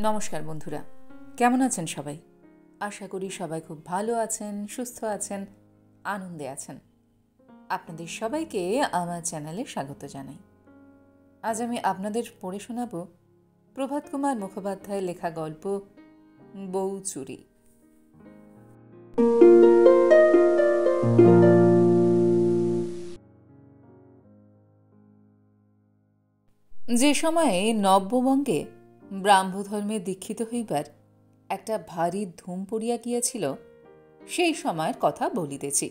নমস্কার বন্ধুরা, কেমন আছেন সবাই? আশা করি সবাই খুব ভালো আছেন, সুস্থ আছেন, আনন্দে আছেন। আপনাদের সবাইকে আমার চ্যানেলে স্বাগত জানাই। আজ আমি আপনাদের পড়ে শোনাব প্রভাত কুমার মুখোপাধ্যায়ের লেখা গল্প বউ চুরি। যে সময়ে নব্যবঙ্গে ব্রাহ্মধর্মে দীক্ষিত হইবার একটা ভারী ধুম পড়িয়া গিয়াছিল, সেই সময়ের কথা বলিতেছি।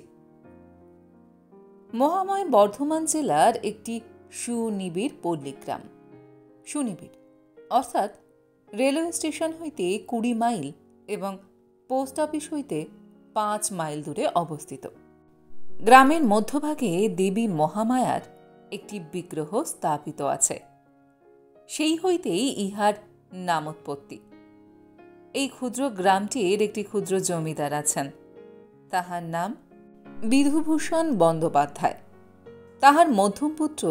মহাময় বর্ধমান জেলার একটি সুনিবিড় পল্লীগ্রাম। সুনিবিড় অর্থাৎ রেলওয়ে স্টেশন হইতে 20 মাইল এবং পোস্ট অফিস হইতে 5 মাইল দূরে অবস্থিত। গ্রামের মধ্যভাগে দেবী মহামায়ার একটি বিগ্রহ স্থাপিত আছে। সেই হইতেই ইহার নামোৎপত্তি। এই ক্ষুদ্র গ্রামটির একটি ক্ষুদ্র জমিদার আছেন, তাহার নাম বিধুভূষণ বন্দ্যোপাধ্যায়। তাহার মধ্যম পুত্র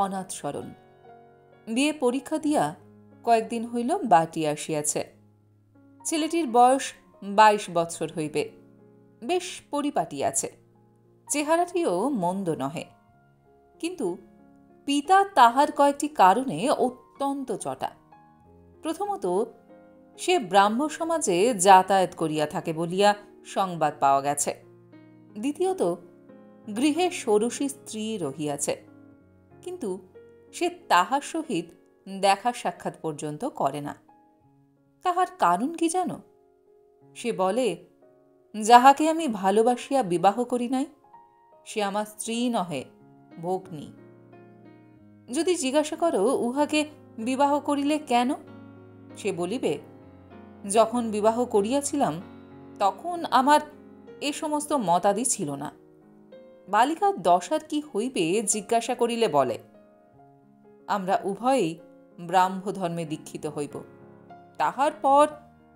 অনাথশরণ। বিয়ে পরীক্ষা দিয়া কয়েকদিন হইল বাটি আসিয়াছে। ছেলেটির বয়স 22 বছর হইবে। বেশ পরিপাটি আছে, চেহারাটিও মন্দ নহে। কিন্তু পিতা তাহার কয়েকটি কারণে অত্যন্ত চটা। প্রথমত, সে ব্রাহ্ম সমাজে যাতায়াত করিয়া থাকে বলিয়া সংবাদ পাওয়া গেছে। দ্বিতীয়ত, গৃহে ষোড়শী স্ত্রী রহিয়াছে, কিন্তু সে তাহার সহিত দেখা সাক্ষাৎ পর্যন্ত করে না। তাহার কারণ কি জানো? সে বলে, যাহাকে আমি ভালোবাসিয়া বিবাহ করি নাই, সে আমার স্ত্রী নহে, ভগ্নী। যদি জিজ্ঞাসা করো উহাকে বিবাহ করিলে কেন, সে বলিবে, যখন বিবাহ করিয়াছিলাম তখন আমার এ সমস্ত মতাদি ছিল না। বালিকার দশার কি হইবে জিজ্ঞাসা করিলে বলে, আমরা উভয়েই ব্রাহ্ম ধর্মে দীক্ষিত হইব। তাহার পর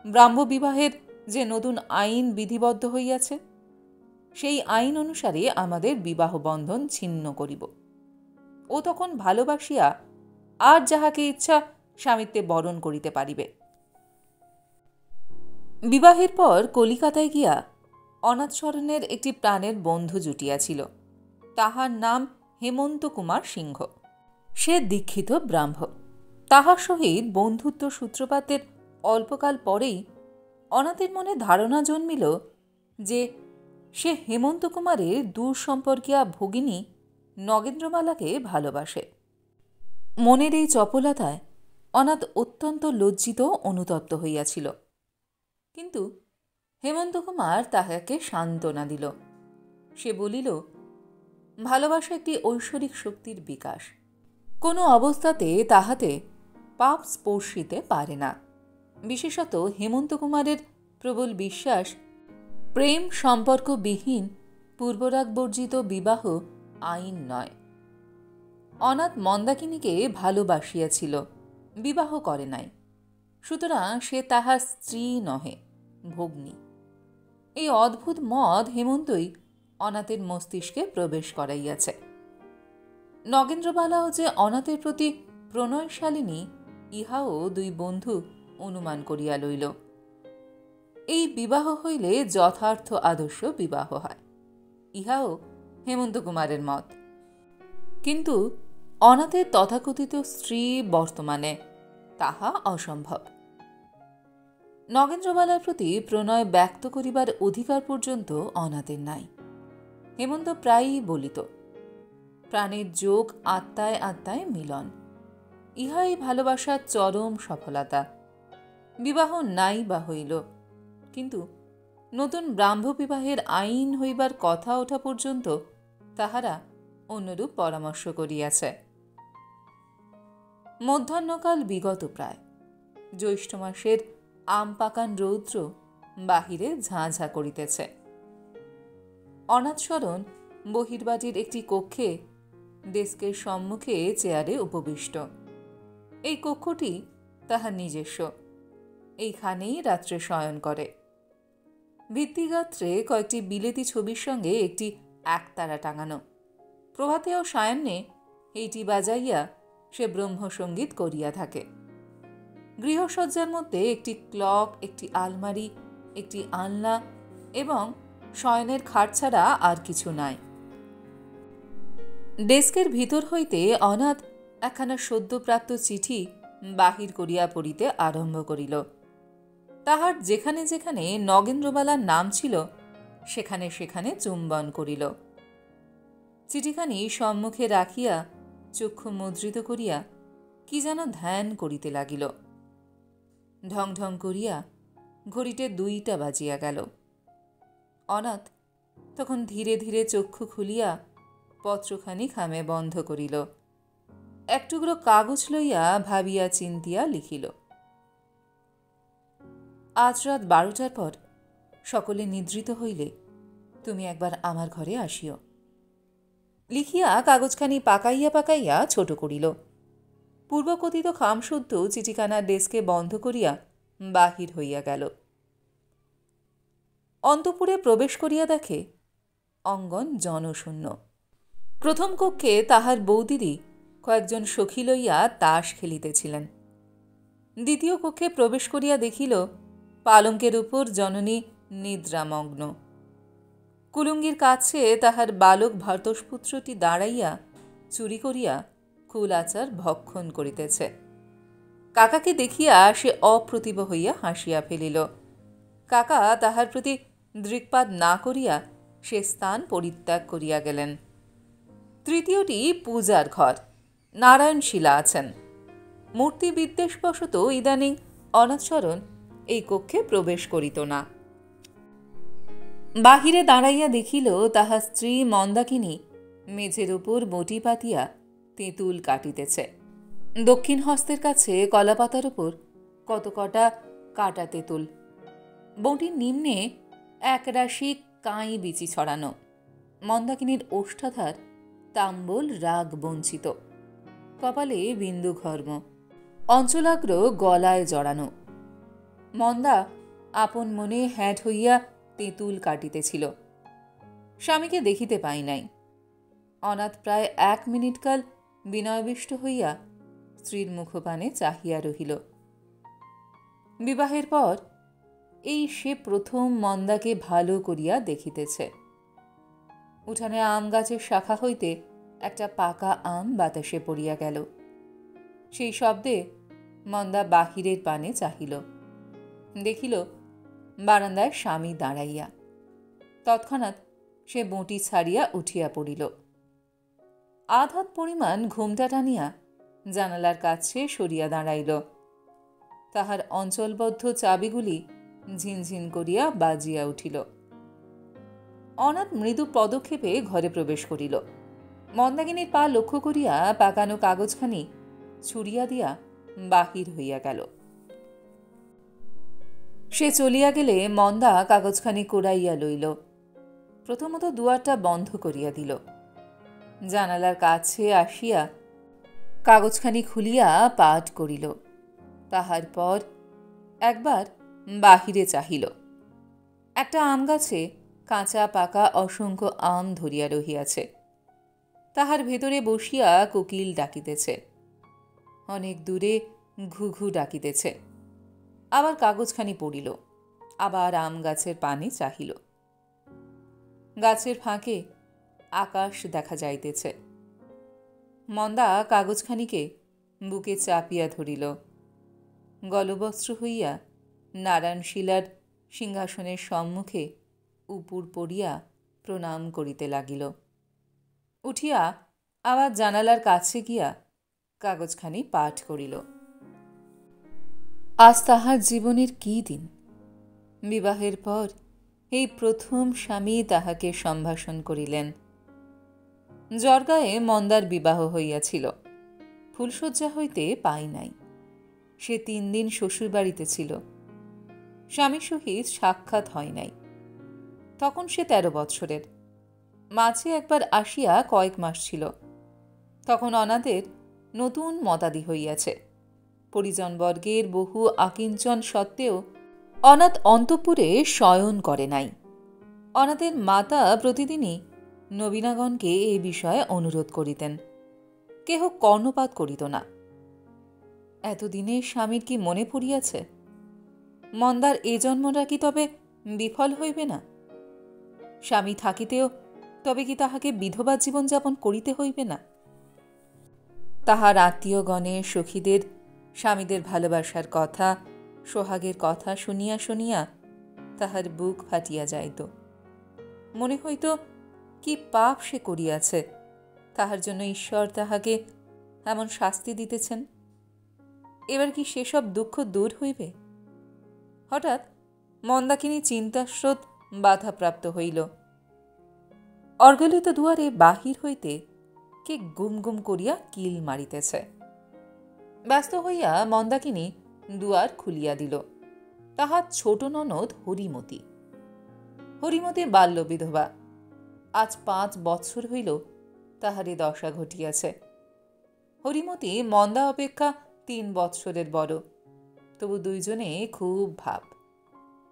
ব্রাহ্ম বিবাহের যে নতুন আইন বিধিবদ্ধ হইয়াছে, সেই আইন অনুসারে আমাদের বিবাহ বন্ধন ছিন্ন করিব। ও তখন ভালোবাসিয়া আর যাহাকে ইচ্ছা স্বামিত্বে বরণ করিতে পারিবে। বিবাহের পর কলিকাতায় গিয়া অনাথশরণের একটি প্রাণের বন্ধু জুটিয়াছিল। তাহার নাম হেমন্ত কুমার সিংহ। সে দীক্ষিত ব্রাহ্ম। তাহার সহিত বন্ধুত্ব সূত্রপাতের অল্পকাল পরেই অনাথের মনে ধারণা জন্মিল যে সে হেমন্ত কুমারের দূর সম্পর্কিয়া ভগিনী নগেন্দ্রমালাকে ভালোবাসে। মনের এই চপলতায় অনাথ অত্যন্ত লজ্জিত অনুতপ্ত হইয়াছিল। কিন্তু হেমন্ত কুমার তাহাকে সান্ত্বনা দিল। সে বলিল, ভালোবাসা একটি ঐশ্বরিক শক্তির বিকাশ। কোনো অবস্থাতে তাহাতে পাপ স্পর্শিতে পারে না। বিশেষত হেমন্ত কুমারের প্রবল বিশ্বাস, প্রেম সম্পর্কবিহীন পূর্বরাগ বর্জিত বিবাহ আইন নয়। অনাথ মন্দাকিনীকে ভালোবাসিয়াছিল, বিবাহ করে নাই। সুতরাং সে তাহার স্ত্রী নহে, ভগ্নী। এই অদ্ভুত মত হেমন্তই অনাথের মস্তিষ্কে প্রবেশ করাইয়াছে। নগেন্দ্রবালাও যে অনাথের প্রতি প্রণয়শালিনী, ইহাও দুই বন্ধু অনুমান করিয়া লইল। এই বিবাহ হইলে যথার্থ আদর্শ বিবাহ হয়, ইহাও হেমন্ত কুমারের মত। কিন্তু অনাথের তথাকথিত স্ত্রী বর্তমানে, তাহা অসম্ভব। নগেন্দ্রবালার প্রতি প্রণয় ব্যক্ত করিবার অধিকার পর্যন্ত অনাথের নাই। হেমন্ত প্রায়ই বলিত, প্রাণের যোগ আত্মায় আত্মায় মিলন, ইহাই ভালোবাসার চরম সফলতা। বিবাহ নাই বা হইল, কিন্তু নতুন ব্রাহ্ম বিবাহের আইন হইবার কথা ওঠা পর্যন্ত তাহারা অন্যরূপ পরামর্শ করিয়াছে। মধ্যাহ্নকাল বিগত প্রায়। জ্যৈষ্ঠ মাসের আম পাকান রৌদ্র বাহিরে ঝাঁ ঝাঁ করিতেছে। অনাথশরণ বহির্বাটির একটি কক্ষে ডেস্কের সম্মুখে চেয়ারে উপবিষ্ট। এই কক্ষটি তাহার নিজস্ব। এইখানেই রাত্রে শয়ন করে। ভিত্তিগাত্রে কয়েকটি বিলেতি ছবির সঙ্গে একটি একতারা টাঙানো। প্রভাতে ও সায়াহ্নে এইটি বাজাইয়া সে ব্রহ্মসঙ্গীত করিয়া থাকে। গৃহসজ্জার মধ্যে একটি ক্লক, একটি আলমারি, একটি আলনা এবং শয়নের খাট ছাড়া আর কিছু নাই। ডেস্কের ভিতর হইতে অনাথ একখানা সদ্যপ্রাপ্ত চিঠি বাহির করিয়া পড়িতে আরম্ভ করিল। তাহার যেখানে যেখানে নগেন্দ্রবালার নাম ছিল সেখানে সেখানে চুম্বন করিল। চিঠিখানি সম্মুখে রাখিয়া চক্ষু মুদ্রিত করিয়া কি যেন ধ্যান করিতে লাগিল। ঢং ঢং করিয়া ঘড়িতে 2টা বাজিয়া গেল। অনাথ তখন ধীরে ধীরে চক্ষু খুলিয়া পত্রখানি খামে বন্ধ করিল। এক টুকরো কাগজ লইয়া ভাবিয়া চিন্তিয়া লিখিল। আজ রাত 12টার পর সকলে নিদ্রিত হইলে তুমি একবার আমার ঘরে আসিও। লিখিয়া কাগজখানি পাকাইয়া পাকাইয়া ছোট করিল। পূর্বকথিত খামশুদ্ধ চিঠিখানা ডেস্কে বন্ধ করিয়া বাহির হইয়া গেল। অন্তঃপুরে প্রবেশ করিয়া দেখে অঙ্গন জনশূন্য। প্রথম কক্ষে তাহার বৌদিদি কয়েকজন সখী লইয়া তাস খেলিতেছিলেন। দ্বিতীয় কক্ষে প্রবেশ করিয়া দেখিল পালঙ্কের উপর জননী নিদ্রামগ্ন। কুলুঙ্গির কাছে তাহার বালক ভর্তসপুত্রটি দাঁড়াইয়া চুরি করিয়া কুল আচার ভক্ষণ করিতেছে। কাকাকে দেখিয়া সে অপ্রতিভ হইয়া হাসিয়া ফেলিল। কাকা তাহার প্রতি দৃক্পাত না করিয়া সে স্থান পরিত্যাগ করিয়া গেলেন। তৃতীয়টি পূজার ঘর। নারায়ণশীলা আছেন। মূর্তি বিদ্বেষবশত ইদানিং অনাথশরণ এই কক্ষে প্রবেশ করিত না। বাহিরে দাঁড়াইয়া দেখিল তাহার স্ত্রী মন্দাকিনী মেঝের উপর বটি পাতিয়া তেঁতুল কাটিতেছে। দক্ষিণ হস্তের কাছে কলাপাতার উপর কত কটা কাটা তেঁতুল। বটির নিম্নে একরাশি কাঁই বিচি ছড়ানো। মন্দাকিনীর ওষ্ঠাধার তাম্বল রাগ বঞ্চিত, কপালে বিন্দু ঘর্ম, অঞ্চলাগ্র গলায় জড়ানো। মন্দা আপন মনে হ্যাট হইয়া তেঁতুল কাটিতেছিল। স্বামীকে দেখিতে পাই নাই। অনাথ প্রায় 1 মিনিটকাল বিনয়বিষ্ট হইয়া স্ত্রীর মুখপানে চাহিয়া রহিল। বিবাহের পর এই সে প্রথম মন্দাকে ভালো করিয়া দেখিতেছে। উঠানে আম গাছের শাখা হইতে একটা পাকা আম বাতাসে পড়িয়া গেল। সেই শব্দে মন্দা বাহিরের পানে চাহিল। দেখিল বারান্দায় স্বামী দাঁড়াইয়া। তৎক্ষণাৎ সে বঁটি ছাড়িয়া উঠিয়া পড়িল। আধ পরিমাণ ঘোমটা টানিয়া জানালার কাছে সরিয়া দাঁড়াইল। তাহার অঞ্চলবদ্ধ চাবিগুলি ঝিনঝিন করিয়া বাজিয়া উঠিল। অনাথ মৃদু পদক্ষেপে ঘরে প্রবেশ করিল। মন্দাকিনীর পা লক্ষ্য করিয়া পাকানো কাগজখানি ছুড়িয়া দিয়া বাহির হইয়া গেল। সে চলিয়া গেলে মন্দা কাগজখানি কুড়াইয়া লইল। প্রথমত দুয়ারটা বন্ধ করিয়া দিল। জানালার কাছে আসিয়া কাগজখানি খুলিয়া পাঠ করিল। তাহার পর একবার বাহিরে চাহিল। একটা আম গাছে কাঁচা পাকা অসংখ্য আম ধরিয়া রহিয়াছে। তাহার ভেতরে বসিয়া কোকিল ডাকিতেছে। অনেক দূরে ঘুঘু ডাকিতেছে। আবার কাগজখানি পড়িল। আবার আম গাছের পানে চাহিল। গাছের ফাঁকে আকাশ দেখা যাইতেছে। মন্দা কাগজখানিকে বুকে চাপিয়া ধরিল। গলবস্ত্র হইয়া নারায়ণশীলার সিংহাসনের সম্মুখে উপুর পড়িয়া প্রণাম করিতে লাগিল। উঠিয়া আবার জানালার কাছে গিয়া কাগজখানি পাঠ করিল। আজ তাহার জীবনের কি দিন! বিবাহের পর এই প্রথম স্বামী তাহাকে সম্ভাষণ করিলেন। জর্গায়ে মন্দার বিবাহ হইয়াছিল। ফুলশয্যা হইতে পাই নাই। সে 3 দিন শ্বশুরবাড়িতে ছিল। স্বামীর সহিত সাক্ষাৎ হয় নাই। তখন সে 13 বৎসরের। মাঝে একবার আসিয়া কয়েক মাস ছিল। তখন অনাথের নতুন মতাদি হইয়াছে। পরিজনবর্গের বহু আকিঞ্চন সত্ত্বেও অনাথ অন্তঃপুরে শয়ন করে নাই। অনাথের মাতা প্রতিদিনই নবীনাগণকে এই বিষয়ে অনুরোধ করিতেন। কেহ কর্ণপাত করিত না। এতদিনে স্বামীর কি মনে পড়িয়াছে? মন্দার এ জন্মটা কি তবে বিফল হইবে না? স্বামী থাকিতেও তবে কি তাহাকে বিধবা জীবনযাপন করিতে হইবে না? তাহার আত্মীয়গণের সখীদের স্বামীদের ভালোবাসার কথা, সোহাগের কথা শুনিয়া শুনিয়া তাহার বুক ফাটিয়া যাইত। মনে হইত কি পাপ সে করিয়াছে, তাহার জন্য ঈশ্বর তাহাকে এমন শাস্তি দিতেছেন। এবার কি সেসব দুঃখ দূর হইবে? হঠাৎ মন্দাকিনী চিন্তাস্রোত বাধাপ্রাপ্ত হইল। অর্গলিত দুয়ারে বাহির হইতে কে গুম গুম করিয়া কিল মারিতেছে। ব্যস্ত হইয়া মন্দাকিনী দুয়ার খুলিয়া দিল। তাহার ছোট ননদ হরিমতি। হরিমতি বাল্য বিধবা। আজ 5 বৎসর হইল তাহার এ দশা ঘটিয়াছে। হরিমতি মন্দা অপেক্ষা 3 বৎসরের বড়। তবু দুইজনে খুব ভাব।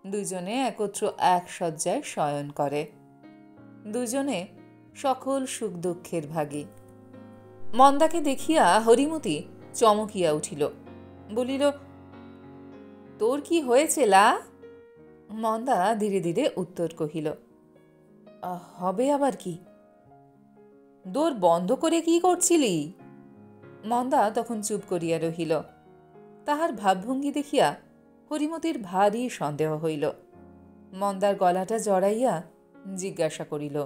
দুইজনে একত্র এক শয্যায় শয়ন করে। দুজনে সকল সুখ দুঃখের ভাগী। মন্দাকে দেখিয়া হরিমতি চমকিয়া উঠিল, বলিল, তোর কি হয়েছে লা? মন্দা ধীরে ধীরে উত্তর কহিল, হবে আবার কি? দোর বন্ধ করে কি করছিলি? মন্দা তখন চুপ করিয়া রহিল। তাহার ভাবভঙ্গি দেখিয়া হরিমতির ভারী সন্দেহ হইল। মন্দার গলাটা জড়াইয়া জিজ্ঞাসা করিল,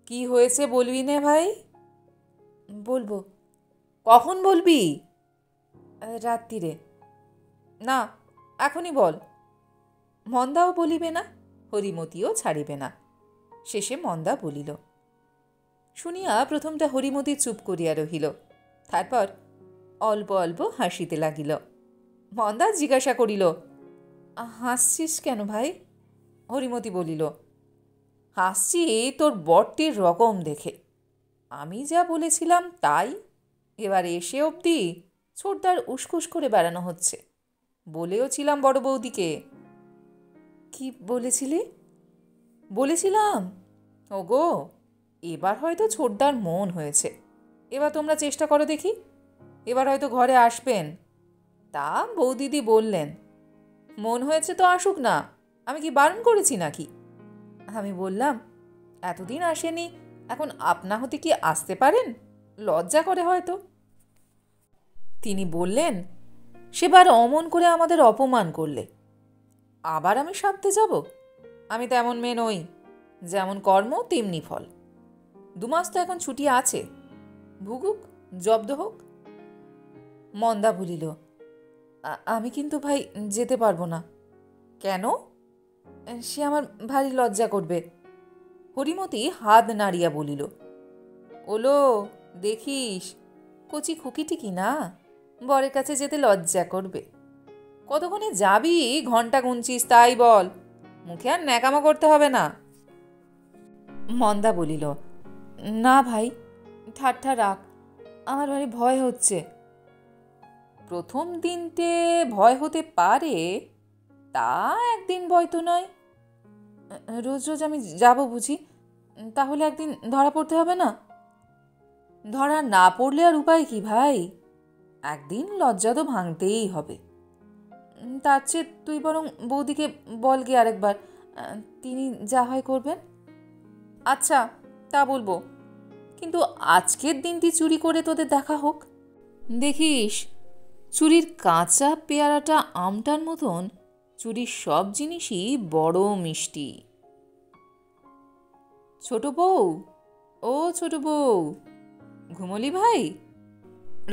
কি হয়েছে বলবি নে ভাই? বলবো। কখন বলবি? রাত্রিরে। না, এখনই বল। মন্দাও বলিবে না, হরিমতিও ছাড়িবে না। শেষে মন্দা বলিল। শুনিয়া প্রথমটা হরিমতি চুপ করিয়া রহিল। তারপর অল্প অল্প হাসিতে লাগিল। মন্দা জিজ্ঞাসা করিল, হাসছিস কেন ভাই? হরিমতি বলিল, হাসছি তোর বরটির রকম দেখে। আমি যা বলেছিলাম তাই। এবার এসে অবধি ছোটদার উসকুস করে বেড়ানো হচ্ছে। বলেও ছিলাম বড় বৌদিকে। কি বলেছিলি? বলেছিলাম, ওগো, এবার হয়তো ছোটদার মন হয়েছে। এবার তোমরা চেষ্টা করো দেখি। এবার হয়তো ঘরে আসবেন। তা বৌদিদি বললেন, মন হয়েছে তো আসুক না, আমি কি বারণ করেছি নাকি? আমি বললাম, এতদিন আসেনি, এখন আপনা হতে কি আসতে পারেন? লজ্জা করে হয়তো। তিনি বললেন, সেবার অমন করে আমাদের অপমান করলে আবার আমি সাধতে যাব? আমি তেমন মেয়ে নই। যেমন কর্ম তেমনি ফল। 2 মাস তো এখন ছুটি আছে, ভুগুক, জব্দ হোক। মন্দা বলিল, আমি কিন্তু ভাই যেতে পারবো না। কেন? সে আমার ভারী লজ্জা করবে। হরিমতি হাত নাড়িয়া বলিল, ওলো, দেখিস, কচি খুকিটি কি না, বরের কাছে যেতে লজ্জা করবে। কতক্ষণে যাবি? ঘন্টা গুনছিস তাই বল, মুখে আর ন্যাকামো করতে হবে না। মন্দা বলিল, না ভাই, ঠাট্টা রাখ, আমার ভারী ভয় হচ্ছে। প্রথম দিনতে ভয় হতে পারে, তা একদিন ভয় তো নয়। রোজ রোজ আমি যাব বুঝি? তাহলে একদিন ধরা পড়তে হবে না? ধরা না পড়লে আর উপায় কি ভাই? একদিন লজ্জা তো ভাঙতেই হবে। তার চেয়ে তুই বরং বৌদিকে বল গিয়ে আরেকবার, তিনি যা হয় করবেন। আচ্ছা, তা বলবো, কিন্তু আজকের দিনটি চুরি করে তোদের দেখা হোক। দেখিস, চুরির কাঁচা পেয়ারাটা আমটার মতন চুরির সব জিনিসই বড় মিষ্টি। ছোট বউ, ও ছোট বউ, ঘুমলি ভাই?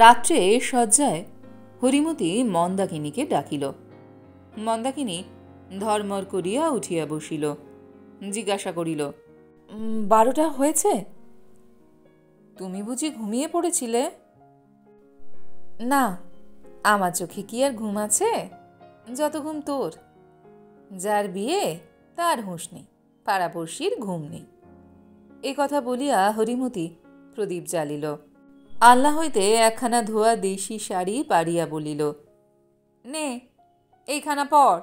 রাত্রে শয্যায় হরিমতি মন্দাকিনীকে ডাকিল। মন্দাকিনী ধর্মর করিয়া উঠিয়া বসিল। জিজ্ঞাসা করিল, 12টা হয়েছে? তুমি বুঝি ঘুমিয়ে পড়েছিলে? না, আমার চোখে কি আর ঘুম আছে? যত ঘুম তোর। যার বিয়ে তার হুঁশ নেই, পাড়াপড়শির ঘুম নেই। এ কথা বলিয়া হরিমতি প্রদীপ জ্বালিল। আল্লাহ হইতে একখানা ধোয়া দেশি শাড়ি পাড়িয়া বলিল, নে, এইখানা পর।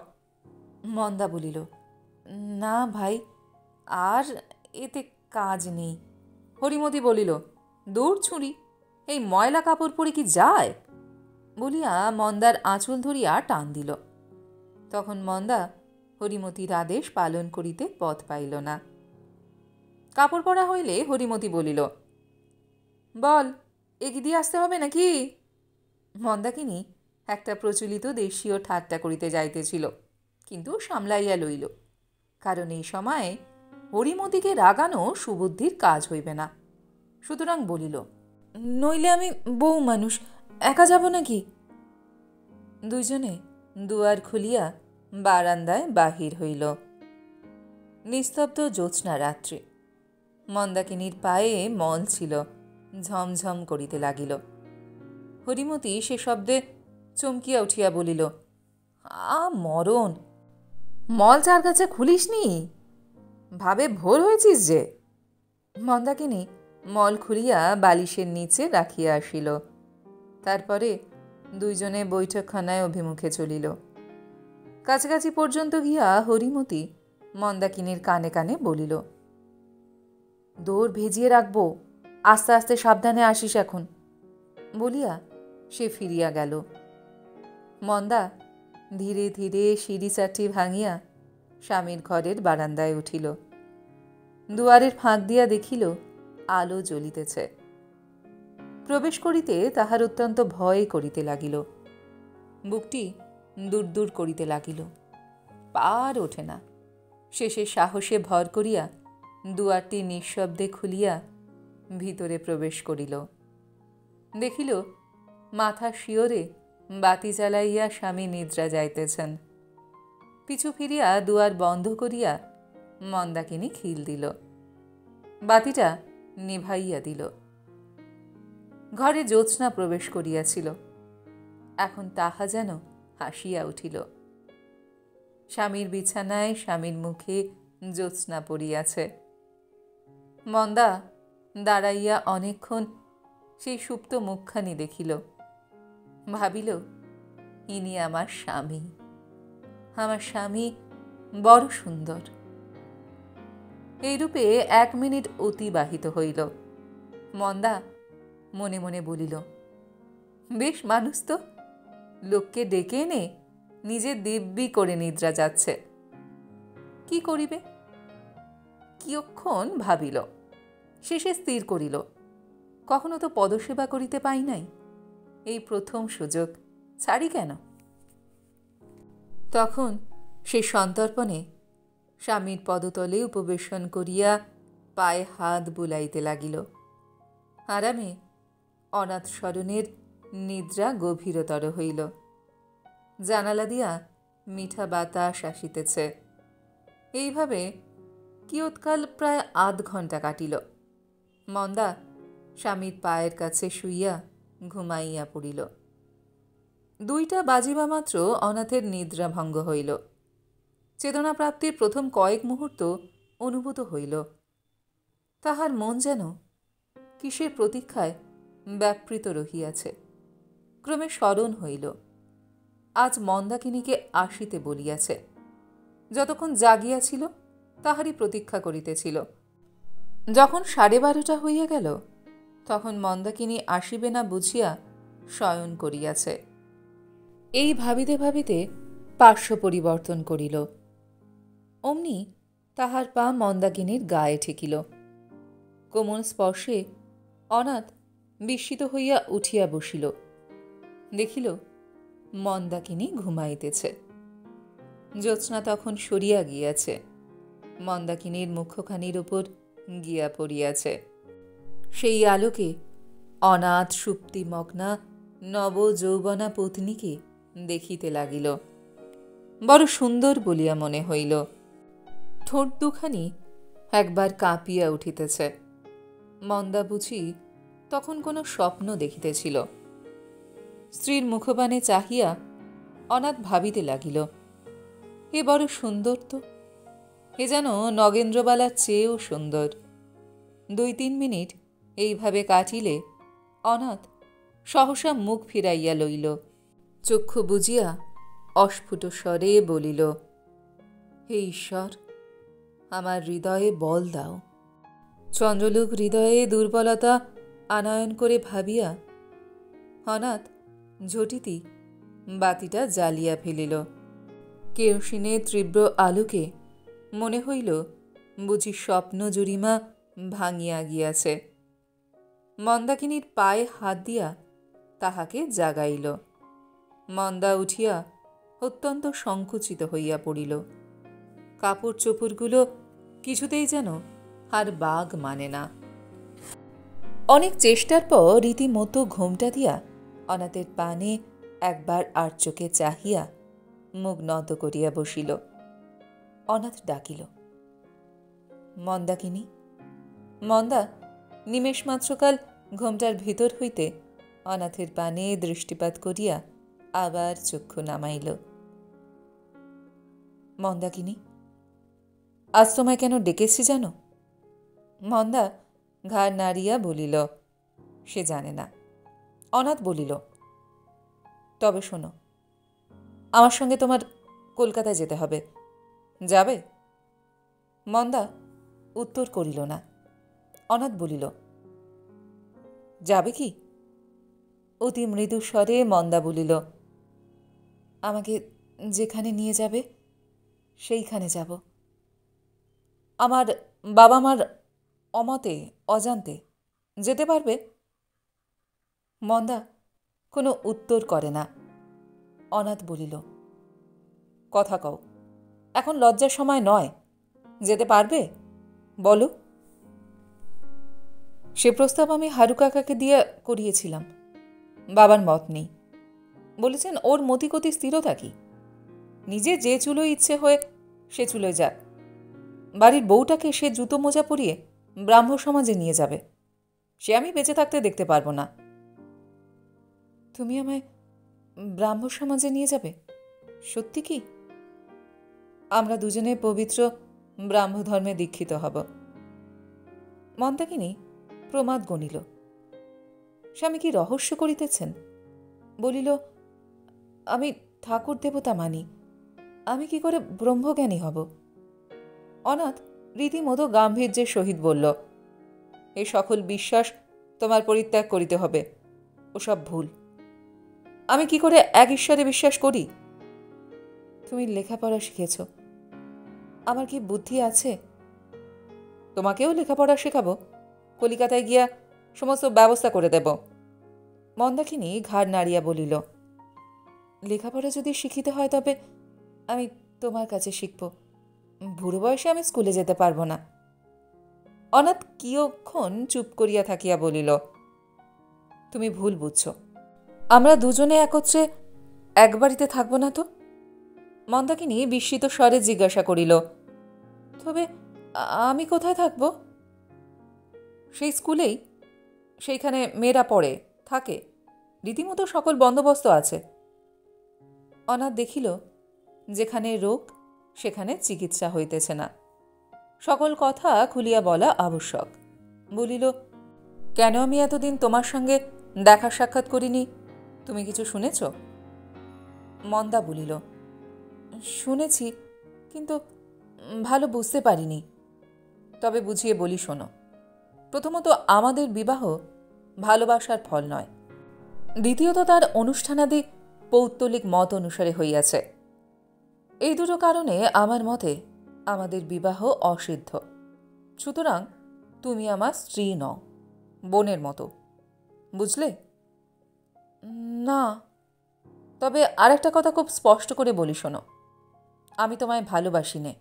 মন্দা বলিল, না ভাই, আর এতে কাজ নেই। হরিমতি বলিল, দূর ছুঁড়ি, এই ময়লা কাপড় পরে কি যায়? বলিয়া মন্দার আঁচল ধরিয়া টান দিল। তখন মন্দা হরিমতির আদেশ পালন করিতে পথ পাইল না। কাপড় পরা হইলে হরিমতি বলিল, বল, এগি দিয়ে আসতে হবে নাকি? মন্দাকিনী একটা প্রচলিত দেশীয় ঠাট্টা করিতে যাইতেছিল, কিন্তু সামলাইয়া লইল, কারণ এই সময়ে হরিমতিকে রাগানো সুবুদ্ধির কাজ হইবে না। সুতরাং বলিল, নইলে আমি বউ মানুষ, একা যাব নাকি? দুইজনে দুয়ার খুলিয়া বারান্দায় বাহির হইল। নিস্তব্ধ জ্যোৎস্না রাত্রি। মন্দাকিনীর পায়ে মল ছিল, ঝমঝম করিতে লাগিল। হরিমতি সে শব্দে চমকিয়া উঠিয়া বলিল, মরণ! মল চার কাছে খুলিস নি? ভাবে ভোর হয়েছিস যে। মন্দাকিনী মল খুলিয়া বালিশের নিচে রাখিয়া আসিল। তারপরে দুইজনে বৈঠকখানায় অভিমুখে চলিল। কাছাকাছি পর্যন্ত গিয়া হরিমতি মন্দাকিনীর কানে কানে বলিল, দৌড় ভেজিয়ে রাখবো, আস্তে আস্তে সাবধানে আসিস এখন, বলিয়া সে ফিরিয়া গেল। মন্দা ধীরে ধীরে সিঁড়ি চারটি ভাঙিয়া স্বামীর ঘরের বারান্দায় উঠিল। দুয়ারের ফাঁক দিয়া দেখিল আলো জ্বলিতেছে। প্রবেশ করিতে তাহার অত্যন্ত ভয় করিতে লাগিল। বুকটি দূর দূর করিতে লাগিল, পার ওঠে না। শেষে সাহসে ভর করিয়া দুয়ারটি নিঃশব্দে খুলিয়া ভিতরে প্রবেশ করিল। দেখিল মাথা শিওরে বাতি জ্বালাইয়া স্বামী নিদ্রা যাইতেছেন। পিছু ফিরিয়া দুয়ার বন্ধ করিয়া মন্দাকিনী খিল দিল, বাতিটা নিভাইয়া দিল। ঘরে জ্যোৎস্না প্রবেশ করিয়াছিল। এখন তাহা যেন হাসিয়া উঠিল। স্বামীর বিছানায় স্বামীর মুখে জ্যোৎস্না পড়িয়াছে। মন্দা দাঁড়াইয়া অনেকক্ষণ সেই সুপ্ত মুখখানি দেখিল। ভাবিল, ইনি আমার স্বামী, আমার স্বামী বড় সুন্দর। এইরূপে 1 মিনিট অতিবাহিত হইল। মন্দা মনে মনে বলিল, বেশ মানুষ তো, লোককে ডেকে এনে নিজে দিব্যি করে নিদ্রা যাচ্ছে। কি করিবে? কিয়ক্ষণ ভাবিল, শেষে স্থির করিল, কখনো তো পদসেবা করিতে পাই নাই, এই প্রথম সুযোগ, ছাড়ি কেন? তখন সে সন্তর্পণে স্বামীর পদতলে উপবেশন করিয়া পায়ে হাত বুলাইতে লাগিল। আরামে অনাথ স্মরণের নিদ্রা গভীরতর হইল। জানালা দিয়া মিঠা বাতাস আসিতেছে। এইভাবে কিয়ৎকাল প্রায় 8 ঘণ্টা কাটিল। মন্দা স্বামীর পায়ের কাছে শুইয়া ঘুমাইয়া পড়িল। 2টা বাজিবা মাত্র অনাথের নিদ্রা ভঙ্গ হইল। চেতনাপ্রাপ্তির প্রথম কয়েক মুহূর্ত অনুভূত হইল। তাহার মন যেন কিসের প্রতীক্ষায় ব্যাপৃত রহিয়াছে। ক্রমে স্মরণ হইল, আজ মন্দাকিনীকে আসিতে বলিয়াছে। যতক্ষণ জাগিয়াছিল তাহারই প্রতীক্ষা করিতেছিল। যখন 12:30 হইয়া গেল, তখন মন্দাকিনী আসিবে না বুঝিয়া শয়ন করিয়াছে। এই ভাবিতে ভাবিতে পার্শ্ব পরিবর্তন করিল। অমনি তাহার পা মন্দাকিনীর গায়ে ঠেকিল। কোমল স্পর্শে অনাথ বিস্মিত হইয়া উঠিয়া বসিল। দেখিল মন্দাকিনী ঘুমাইতেছে। জ্যোৎস্না তখন সরিয়া গিয়াছে, মন্দাকিনীর মুখখানির উপর গিয়া পড়িয়াছে। সেই আলোকে অনাথ সুপ্তিমগ্না নব যৌবনা পত্নীকে দেখিতে লাগিল। বড় সুন্দর বলিয়া মনে হইল। ঠোঁট দুখানি একবার কাঁপিয়া উঠিতেছে। মন্দা বুঝি তখন কোনো স্বপ্ন দেখিতেছিল। স্ত্রীর মুখপানে চাহিয়া অনাথ ভাবিতে লাগিল, এ বড় সুন্দর তো, এ যেন নগেন্দ্রবালার চেয়েও সুন্দর। 2-3 মিনিট এইভাবে কাটিলে অনাথ সহসা মুখ ফিরাইয়া লইল। চক্ষু বুজিয়া অস্ফুট স্বরে বলিল, হে ঈশ্বর, আমার হৃদয়ে বল দাও। চন্দ্রলোক হৃদয়ে দুর্বলতা আনয়ন করে ভাবিয়া অনাথ ঝটিতি বাতিটা জ্বালিয়া ফেলিল। কেরোসিনের তীব্র আলোকে মনে হইল বুঝি স্বপ্ন জুরিমা ভাঙিয়া গিয়াছে। মন্দাকিনীর পায়ে হাত দিয়া তাহাকে জাগাইল। মন্দা উঠিয়া অত্যন্ত সংকুচিত হইয়া পড়িল। কাপড় চোপড়গুলো কিছুতেই যেন আর বাগ মানে না। অনেক চেষ্টার পর রীতিমতো ঘোমটা দিয়া অনাথের পানে একবার আর চোখে চাহিয়া মুখ নত করিয়া বসিল। অনাথ ডাকিল, মন্দাকিনী। মন্দা নিমেষমাত্রকাল ঘোমটার ভিতর হইতে অনাথের পানে দৃষ্টিপাত করিয়া আবার চক্ষু নামাইল। মন্দাকিনী, আজ তোমায় কেন ডেকেছি জানো? মন্দা ঘাড় নাড়িয়া বলিল, সে জানে না। অনাথ বলিল, তবে শোনো, আমার সঙ্গে তোমার কলকাতায় যেতে হবে, যাবে? মন্দা উত্তর করিল না। অনাথ বলিল, যাবে কি? অতি মৃদু স্বরে মন্দা বলিল, আমাকে যেখানে নিয়ে যাবে সেইখানে যাব। আমার বাবা মার অমতে অজান্তে যেতে পারবে? মন্দা কোনো উত্তর করে না। অনাথ বলিল, কথা কও, এখন লজ্জার সময় নয়, যেতে পারবে? বলো। সে প্রস্তাব আমি হারু কাকাকে দিয়ে করিয়েছিলাম। বাবার মত নেই, বলেছেন ওর মতিগতি স্থিরতা কি, নিজে যে চুলোয় ইচ্ছে হয়ে সে চুলোয় যাক। বাড়ির বউটাকে সে জুতো মোজা পরিয়ে ব্রাহ্ম সমাজে নিয়ে যাবে, সে আমি বেঁচে থাকতে দেখতে পারবো না। তুমি আমায় ব্রাহ্ম সমাজে নিয়ে যাবে? সত্যি কি? আমরা দুজনে পবিত্র ব্রাহ্ম ধর্মে দীক্ষিত হব। মন্দাকিনী প্রমাদ গণিল। স্বামী কি রহস্য করিতেছেন? বলিল, আমি ঠাকুর দেবতা মানি, আমি কি করে ব্রহ্মজ্ঞানী হব? অনাথ রীতিমতো গাম্ভীর্যের সহিত বলল, এই সকল বিশ্বাস তোমার পরিত্যাগ করিতে হবে, ওসব ভুল। আমি কি করে এক ঈশ্বরে বিশ্বাস করি? তুমি লেখাপড়া শিখেছ, আমার কি বুদ্ধি আছে? তোমাকেও লেখাপড়া শেখাবো, কলিকাতায় গিয়া সমস্ত ব্যবস্থা করে দেব। মন্দাকিনী ঘাড় নাড়িয়া বলিল, লেখাপড়া যদি শিখিতে হয় তবে আমি তোমার কাছে শিখব, বুড়ো বয়সে আমি স্কুলে যেতে পারবো না। অনাথ কিয়ক্ষণ চুপ করিয়া থাকিয়া বলিল, তুমি ভুল বুঝছ, আমরা দুজনে একত্রে এক বাড়িতে থাকবো না তো? মন্দাকিনী বিস্মিত স্বরে জিজ্ঞাসা করিল, তবে আমি কোথায় থাকব? সেই স্কুলেই, সেইখানে মেয়েরা পড়ে থাকে, রীতিমতো সকল বন্দোবস্ত আছে। অনাথ দেখিল যেখানে রোগ সেখানে চিকিৎসা হইতেছে না, সকল কথা খুলিয়া বলা আবশ্যক। বলিল, কেন আমি এতদিন তোমার সঙ্গে দেখা সাক্ষাৎ করিনি, তুমি কিছু শুনেছ? মন্দা বলিল, শুনেছি, কিন্তু ভালো বুঝতে পারিনি। তবে বুঝিয়ে বলি শোনো। প্রথমত, আমাদের বিবাহ ভালোবাসার ফল নয়। দ্বিতীয়ত, তার অনুষ্ঠানাদি পৌত্তলিক মত অনুসারে হইয়াছে। এই দুটো কারণে আমার মতে আমাদের বিবাহ অসিদ্ধ। সুতরাং তুমি আমার স্ত্রী নও, বোনের মতো, বুঝলে? না। তবে আরেকটা কথা খুব স্পষ্ট করে বলি শোনো, আমি তোমায় ভালোবাসি নে।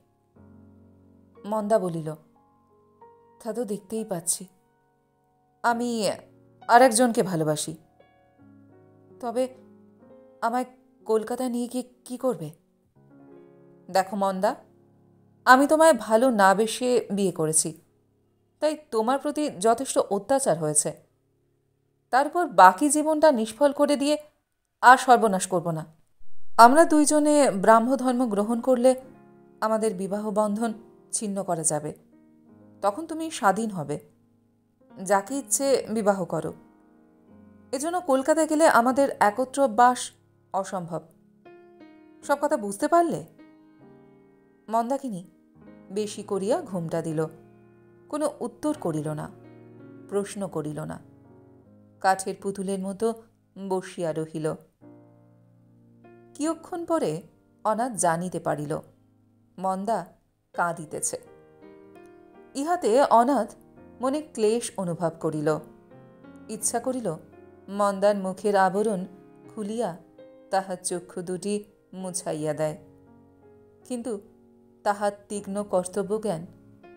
মন্দা বলিল, তা তো দেখতেই পাচ্ছি, আমি আরেকজনকে ভালোবাসি। তবে আমায় কলকাতায় নিয়ে গিয়ে কী করবে? দেখো মন্দা, আমি তোমায় ভালো না বেশে বিয়ে করেছি, তাই তোমার প্রতি যথেষ্ট অত্যাচার হয়েছে। তারপর বাকি জীবনটা নিষ্ফল করে দিয়ে আর সর্বনাশ করব না। আমরা দুইজনে ব্রাহ্মধর্ম গ্রহণ করলে আমাদের বিবাহ বন্ধন ছিন্ন করা যাবে। তখন তুমি স্বাধীন হবে, যাকে ইচ্ছে বিবাহ করো। এজন্য কলকাতায় গেলে আমাদের একত্র বাস অসম্ভব। সব কথা বুঝতে পারলে? মন্দাকিনী বেশি করিয়া ঘুমটা দিল, কোনো উত্তর করিল না, প্রশ্ন করিল না, কাঠের পুতুলের মতো বসিয়া রহিল। কিয়ক্ষণ পরে অনাথ জানিতে পারিল মন্দা কাঁদিতেছে। ইহাতে অনাথ মনে ক্লেশ অনুভব করিল। ইচ্ছা করিল মন্দার মুখের আবরণ খুলিয়া তাহার চক্ষু দুটি মুছাইয়া দেয়, কিন্তু তাহার তীক্ষ্ণ কর্তব্যজ্ঞান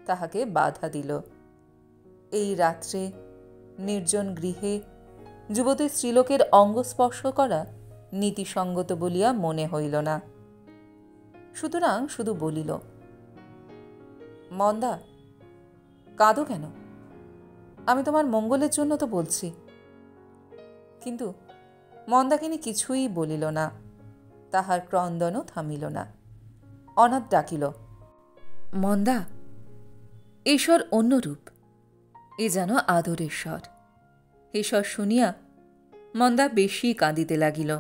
তাহাকে বাধা দিল। এই রাত্রে নির্জন গৃহে যুবতী স্ত্রীলোকের অঙ্গস্পর্শ করা নীতিসঙ্গত বলিয়া মনে হইল না। সুতরাং শুধু বলিল, মন্দা, কাঁদো কেন? আমি তোমার মঙ্গলের জন্য তো বলছি। কিন্তু মন্দাকিনী কিছুই বলিল না, তাহার ক্রন্দনও থামিল না। অনাথ ডাকিল, মন্দা, ঈশ্বর অন্যরূপ, এ যেন আদরের স্বর। এ স্বর শুনিয়া মন্দা বেশি কাঁদিতে লাগিল।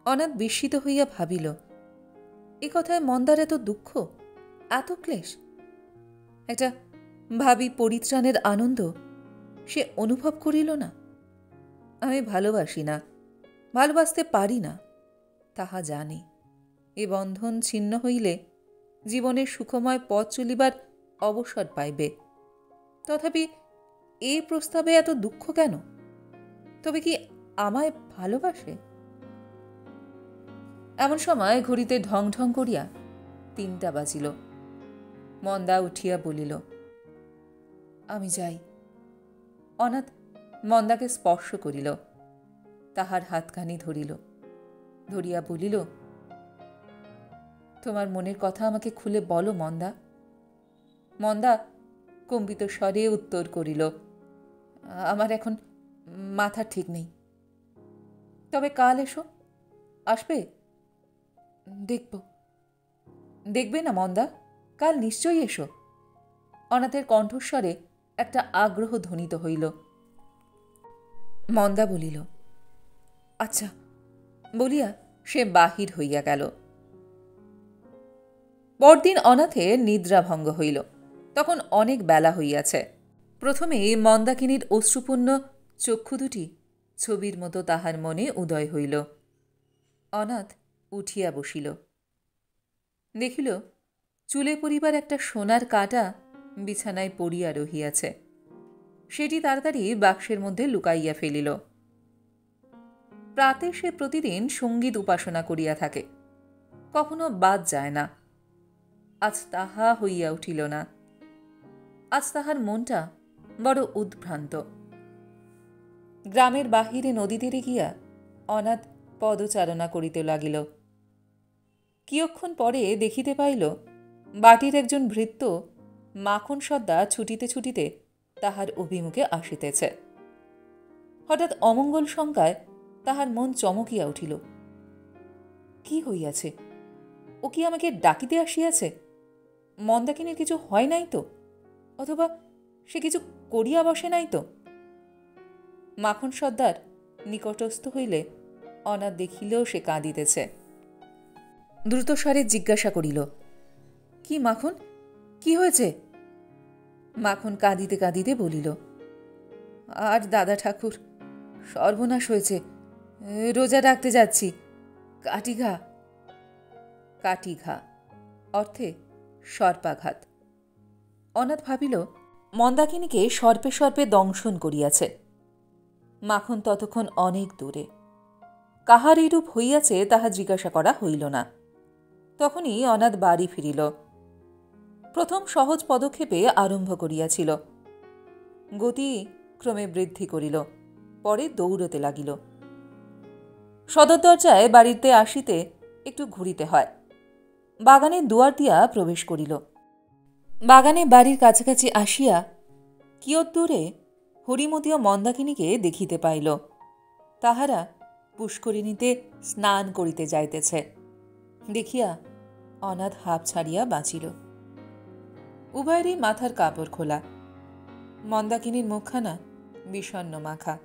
অনাথ বিস্মিত হইয়া ভাবিল, এ কথায় মন্দার এত দুঃখ, এত ক্লেশ। একটা ভাবি পরিত্রাণের আনন্দ সে অনুভব করিল না। আমি ভালোবাসি না, ভালোবাসতে পারি না, তাহা জানি। এ বন্ধন ছিন্ন হইলে জীবনের সুখময় পথ চলিবার অবসর পাইবে। তথাপি এ প্রস্তাবে এত দুঃখ কেন? তবে কি আমায় ভালোবাসে? এমন সময় ঘড়িতে ঢং ঢং করিয়া 3টা বাজিল। মন্দা উঠিয়া বলিল, আমি যাই। অনাথ মন্দাকে স্পর্শ করিল, তাহার হাতখানি ধরিল, ধরিয়া বলিল, তোমার মনের কথা আমাকে খুলে বলো মন্দা। মন্দা কম্পিত স্বরে উত্তর করিল, আমার এখন মাথা ঠিক নেই। তবে কাল এসো, আসবে? দেখব। দেখবে না মন্দা? কাল নিশ্চয়ই এসো। অনাথের কণ্ঠস্বরে একটা আগ্রহ ধ্বনিত হইল। মন্দা বলিল, আচ্ছা, বলিয়া সে বাহির হইয়া গেল। পরদিন অনাথের নিদ্রাভঙ্গ হইল। তখন অনেক বেলা হইয়াছে। প্রথমে মন্দাকিনীর অশ্রুপূর্ণ চক্ষু দুটি ছবির মতো তাহার মনে উদয় হইল। অনাথ উঠিয়া বসিল। দেখিল চুলে পরিবার একটা সোনার কাঁটা বিছানায় পড়িয়া রহিয়াছে। সেটি তাড়াতাড়ি বাক্সের মধ্যে লুকাইয়া ফেলিল। প্রাতে সে প্রতিদিন সঙ্গীত উপাসনা করিয়া থাকে, কখনো বাদ যায় না। আজ তাহা হইয়া উঠিল না। আজ তাহার মনটা বড় উদ্ভ্রান্ত। গ্রামের বাহিরে নদী তীরে গিয়া অনাথ পদচারণা করিতে লাগিল। কিয়ক্ষণ পরে দেখিতে পাইল বাটির একজন ভৃত্য মাখন সদ্দা ছুটিতে ছুটিতে তাহার অভিমুখে আসিতেছে। হঠাৎ অমঙ্গল শঙ্কায় তাহার মন চমকিয়া উঠিল। কি হইয়াছে? ও কি আমাকে ডাকিতে আসিয়াছে? মন্দাকিনীর কিছু হয় নাই তো? অথবা সে কিছু করিয়া বসে নাই তো? মাখন সর্দার নিকটস্থ হইলে অনাথ দেখিলেও সে কাঁদিতেছে। দ্রুতস্বরে জিজ্ঞাসা করিল, কি মাখন, কি হয়েছে? মাখন কাঁদিতে কাঁদিতে বলিল, আর দাদা ঠাকুর, সর্বনাশ হয়েছে। রোজা রাখতে যাচ্ছি, কাটিঘা। কাটিঘা অর্থে সর্পাঘাত। অনাথ ভাবিল মন্দাকিনীকে সর্পে সর্পে দংশন করিয়াছে। মাখন ততক্ষণ অনেক দূরে। কাহার এইরূপ হইয়াছে তাহা জিজ্ঞাসা করা হইল না। তখনই অনাথ বাড়ি ফিরিল। প্রথম সহজ পদক্ষেপে আরম্ভ করিয়াছিল, গতি ক্রমে বৃদ্ধি করিল, পরে দৌড়তে লাগিল। সদর দরজায় বাড়িতে আসিতে একটু ঘুরিতে হয়। বাগানের দুয়ার দিয়া প্রবেশ করিল। বাগানে বাড়ির কাছাকাছি আসিয়া কিয়ৎদূরে হরিমতি ও মন্দাকিনীকে দেখিতে পাইল। তাহারা পুষ্করিণীতে স্নান করিতে যাইতেছে। দেখিয়া অনাথ হাঁপ ছাড়িয়া বাঁচিল। উভয়েরই মাথার কাপড় খোলা। মন্দাকিনীর মুখখানা বিষণ্ণ মাখা,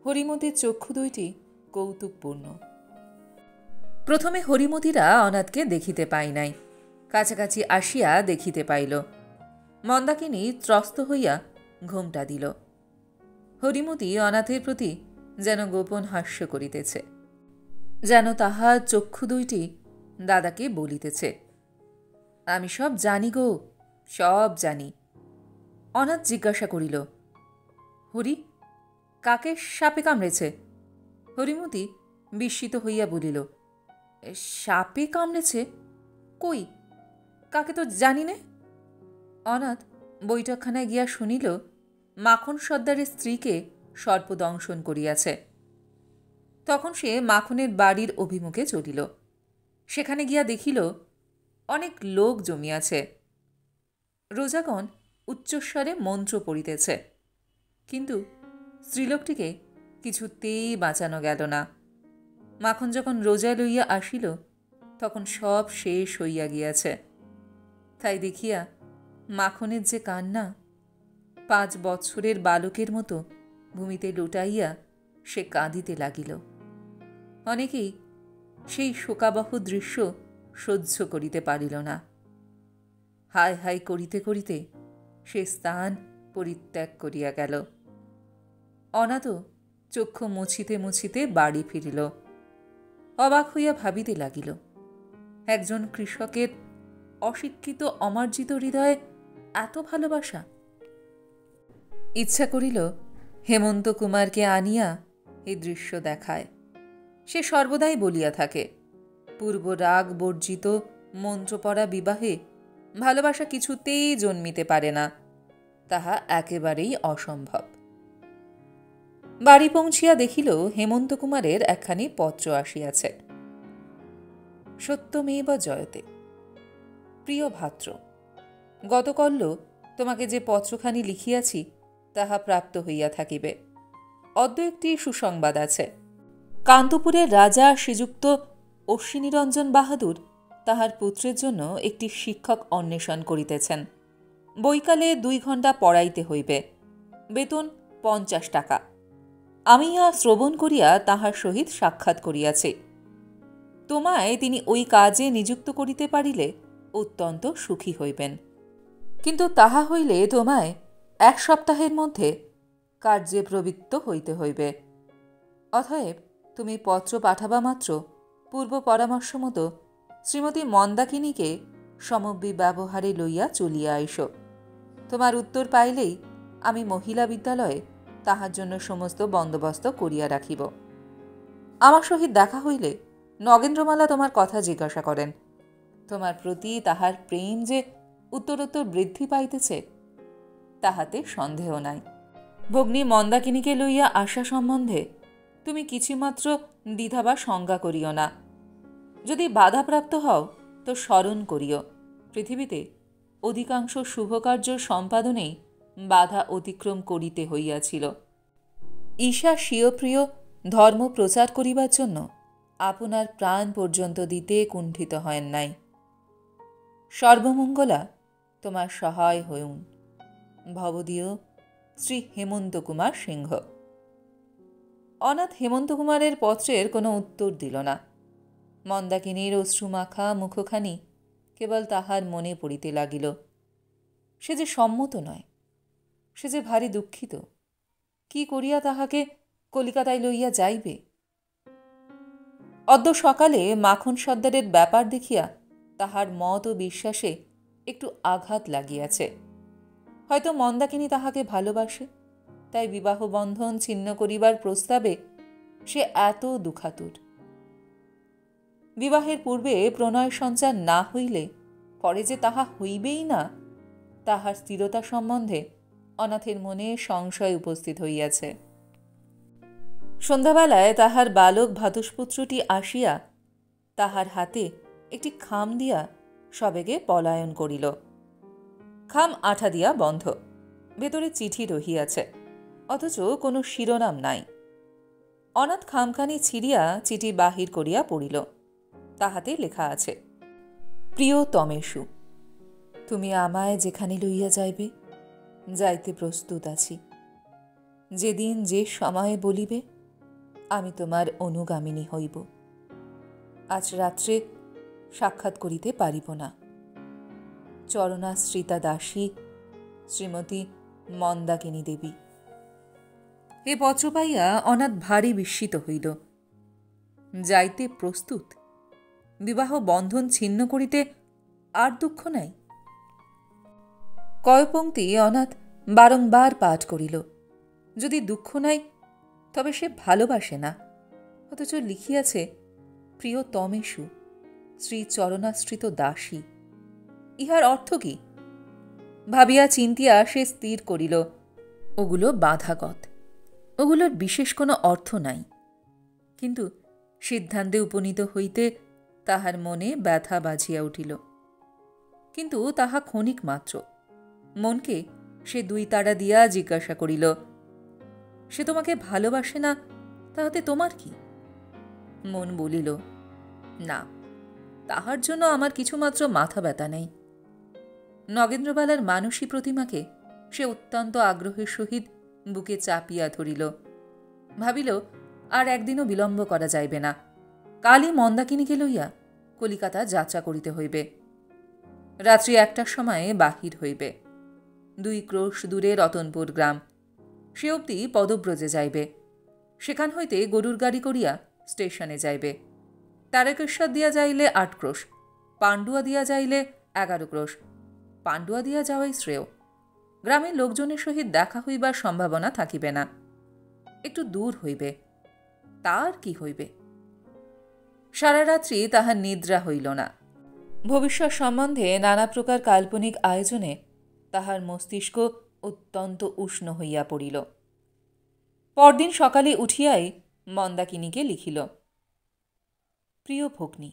হরিমতির চক্ষু দুইটি কৌতুকপূর্ণ। প্রথমে হরিমতিরা অনাথকে দেখিতে পাই নাই, কাছাকাছি আসিয়া দেখিতে পাইল। মন্দাকিনী ত্রস্ত হইয়া ঘোমটা দিল। হরিমতি অনাথের প্রতি যেন গোপন হাস্য করিতেছে। যেন তাহার চক্ষু দুইটি দাদাকে বলিতেছে, আমি সব জানি গো, সব জানি। অনাথ জিজ্ঞাসা করিল, হরি, কাকে সাপে কামড়েছে? হরিমতি বিস্মিত হইয়া বলিল, সাপে কামড়েছে? কই, কাকে তো জানি নে। অনাথ বৈঠকখানায় গিয়া শুনিল মাখন সর্দারের স্ত্রীকে সর্পদংশন করিয়াছে। তখন সে মাখনের বাড়ির অভিমুখে চলিল। সেখানে গিয়া দেখিল অনেক লোক জমিয়াছে। রোজাগণ উচ্চস্বরে মন্ত্র পড়িতেছে, কিন্তু স্ত্রীলোকটিকে কিছুতেই বাঁচানো গেল না। মাখন যখন রোজা লইয়া আসিল, তখন সব শেষ হইয়া গিয়াছে। তাই দেখিয়া মাখনের যে কান্না, 5 বৎসরের বালকের মতো ভূমিতে লুটাইয়া সে কাঁদিতে লাগিল। অনেকেই সেই শোকাবহ দৃশ্য সহ্য করিতে পারিল না। হায় হায় করিতে করিতে সে স্থান পরিত্যাগ করিয়া গেল। অনাথ চক্ষু মুছিতে মুছিতে বাড়ি ফিরিল। অবাক হইয়া ভাবিতে লাগিল, একজন কৃষকের অশিক্ষিত অমার্জিত হৃদয়ে এত ভালোবাসা। ইচ্ছা করিল হেমন্ত কুমারকে আনিয়া এই দৃশ্য দেখায়। সে সর্বদাই বলিয়া থাকে, পূর্ব রাগ বর্জিত মন্ত্রপড়া বিবাহে ভালোবাসা কিছুতেই জন্মিতে পারে না, তাহা একেবারেই অসম্ভব। বাড়ি পৌঁছিয়া দেখিল হেমন্ত কুমারের একখানি পত্র আসিয়াছে। সত্যমেব জয়তে। প্রিয় ভাত্র, গতকল্য তোমাকে যে পত্রখানি লিখিয়াছি তাহা প্রাপ্ত হইয়া থাকিবে। অদ্য একটি সুসংবাদ আছে। কান্তপুরের রাজা শ্রীযুক্ত অশ্বিনীরঞ্জন বাহাদুর তাহার পুত্রের জন্য একটি শিক্ষক অন্বেষণ করিতেছেন। বৈকালে 2 ঘণ্টা পড়াইতে হইবে। বেতন 50 টাকা। আমি ইহা শ্রবণ করিয়া তাহার সহিত সাক্ষাৎ করিয়াছি। তোমায় তিনি ওই কাজে নিযুক্ত করিতে পারিলে অত্যন্ত সুখী হইবেন, কিন্তু তাহা হইলে তোমায় 1 সপ্তাহের মধ্যে কার্যে প্রবৃত্ত হইতে হইবে। অতএব তুমি পত্র পাঠাবা মাত্র পূর্ব পরামর্শ মতো শ্রীমতী মন্দাকিনীকে সমব্যবহারে লইয়া চলিয়া আইসো। তোমার উত্তর পাইলেই আমি মহিলা বিদ্যালয়ে তাহার জন্য সমস্ত বন্দোবস্ত করিয়া রাখিব। আমার সহিত দেখা হইলে নগেন্দ্রমালা তোমার কথা জিজ্ঞাসা করেন। তোমার প্রতি তাহার প্রেম যে উত্তরোত্তর বৃদ্ধি পাইতেছে, তাহাতে সন্দেহ নাই। ভগ্নী মন্দাকিনীকে লইয়া আসা সম্বন্ধে তুমি কিছুমাত্র দ্বিধা বা সংজ্ঞা করিও না। যদি বাধাপ্রাপ্ত হও তো স্মরণ করিও, পৃথিবীতে অধিকাংশ শুভকার্য সম্পাদনেই বাধা অতিক্রম করিতে হইয়াছিল। ঈশা স্বীয়প্রিয় ধর্ম প্রচার করিবার জন্য আপনার প্রাণ পর্যন্ত দিতে কুণ্ঠিত হয় নাই। সর্বমঙ্গলা তোমার সহায় হউন। ভবদীয় শ্রী হেমন্ত কুমার সিংহ। অনাথ হেমন্ত কুমারের পত্রের কোনো উত্তর দিল না। মন্দাকিনীর অশ্রুমাখা মুখখানি কেবল তাহার মনে পড়িতে লাগিল। সে যে সম্মত নয়, সে যে ভারী দুঃখিত। কি করিয়া তাহাকে কলিকাতায় লইয়া যাইবে? অদ্য সকালে মাখন সর্দারের ব্যাপার দেখিয়া তাহার মত ও বিশ্বাসে একটু আঘাত লাগিয়াছে। হয়তো মন্দাকিনী তাহাকে ভালোবাসে, তাই বিবাহ বন্ধন ছিন্ন করিবার প্রস্তাবে সে এত দুঃখাতুর। বিবাহের পূর্বে প্রণয় সঞ্চার না হইলে পরে যে তাহা হইবেই না, তাহার স্থিরতা সম্বন্ধে অনাথের মনে সংশয় উপস্থিত হইয়াছে। সন্ধ্যাবেলায় তাহার বালক ভ্রাতুষ্পুত্রটি আসিয়া তাহার হাতে একটি খাম দিয়া সবেগে পলায়ন করিল। খাম আঠা দিয়া বন্ধ, ভেতরে চিঠি রহিয়াছে, অথচ কোনো শিরোনাম নাই। অনাথ খামখানি ছিঁড়িয়া চিঠি বাহির করিয়া পড়িল। তাহাতে লেখা আছে, প্রিয় তমেশু, তুমি আমায় যেখানে লইয়া যাইবে, যাইতে প্রস্তুত আছি। যেদিন যে সময়ে বলিবে, আমি তোমার অনুগামিনী হইব। আজ রাত্রে সাক্ষাৎ করিতে পারিব না। চরণাশ্রিতা দাসী শ্রীমতী মন্দাকিনী দেবী। এ পত্র পাইয়া অনাথ ভারী বিস্মিত হইল। যাইতে প্রস্তুত? বিবাহ বন্ধন ছিন্ন করিতে আর দুঃখ নাই? কয় পংক্তি অনাথ বারংবার পাঠ করিল। যদি দুঃখ নাই তবে সে ভালোবাসে না, অথচ লিখিয়াছে প্রিয়তমেষু শ্রীচরণাশ্রিত দাসী। ইহার অর্থ কি? ভাবিয়া চিন্তিয়া সে স্থির করিল ওগুলো বাধাগত, ওগুলোর বিশেষ কোনো অর্থ নাই। কিন্তু সিদ্ধান্তে উপনীত হইতে তাহার মনে ব্যথা বাজিয়া উঠিল। কিন্তু তাহা ক্ষণিক মাত্র। মনকে সে দুই তাড়া দিয়া জিজ্ঞাসা করিল, সে তোমাকে ভালোবাসে না, তাহাতে তোমার কি? মন বলিল, না, তাহার জন্য আমার কিছুমাত্র মাথা ব্যথা নেই। নগেন্দ্রবালার মানসী প্রতিমাকে সে অত্যন্ত আগ্রহের সহিত বুকে চাপিয়া ধরিল। ভাবিল আর একদিনও বিলম্ব করা যাইবে না, কালই মন্দাকিনীকে লইয়া কলিকাতা যাত্রা করিতে হইবে। রাত্রি 1টার সময়ে বাহির হইবে। 2 ক্রোশ দূরে রতনপুর গ্রাম, সে অবধি পদব্রজে যাইবে। সেখান হইতে গরুর গাড়ি করিয়া স্টেশনে যাইবে। তারকেশ্বর দিয়া যাইলে 8 ক্রোশ, পাণ্ডুয়া দিয়া যাইলে 11 ক্রোশ। পাণ্ডুয়া দিয়া যাওয়াই শ্রেয়। গ্রামের লোকজনের সহিত দেখা হইবার সম্ভাবনা থাকিবে না। একটু দূর হইবে, তার কি হইবে? সারা রাত্রি তাহার নিদ্রা হইল না। ভবিষ্যৎ সম্বন্ধে নানা প্রকার কাল্পনিক আয়োজনে তাহার মস্তিষ্ক অত্যন্ত উষ্ণ হইয়া পড়িল। পরদিন সকালে উঠিয়াই মন্দাকিনীকে লিখিল, প্রিয় ভগ্নী,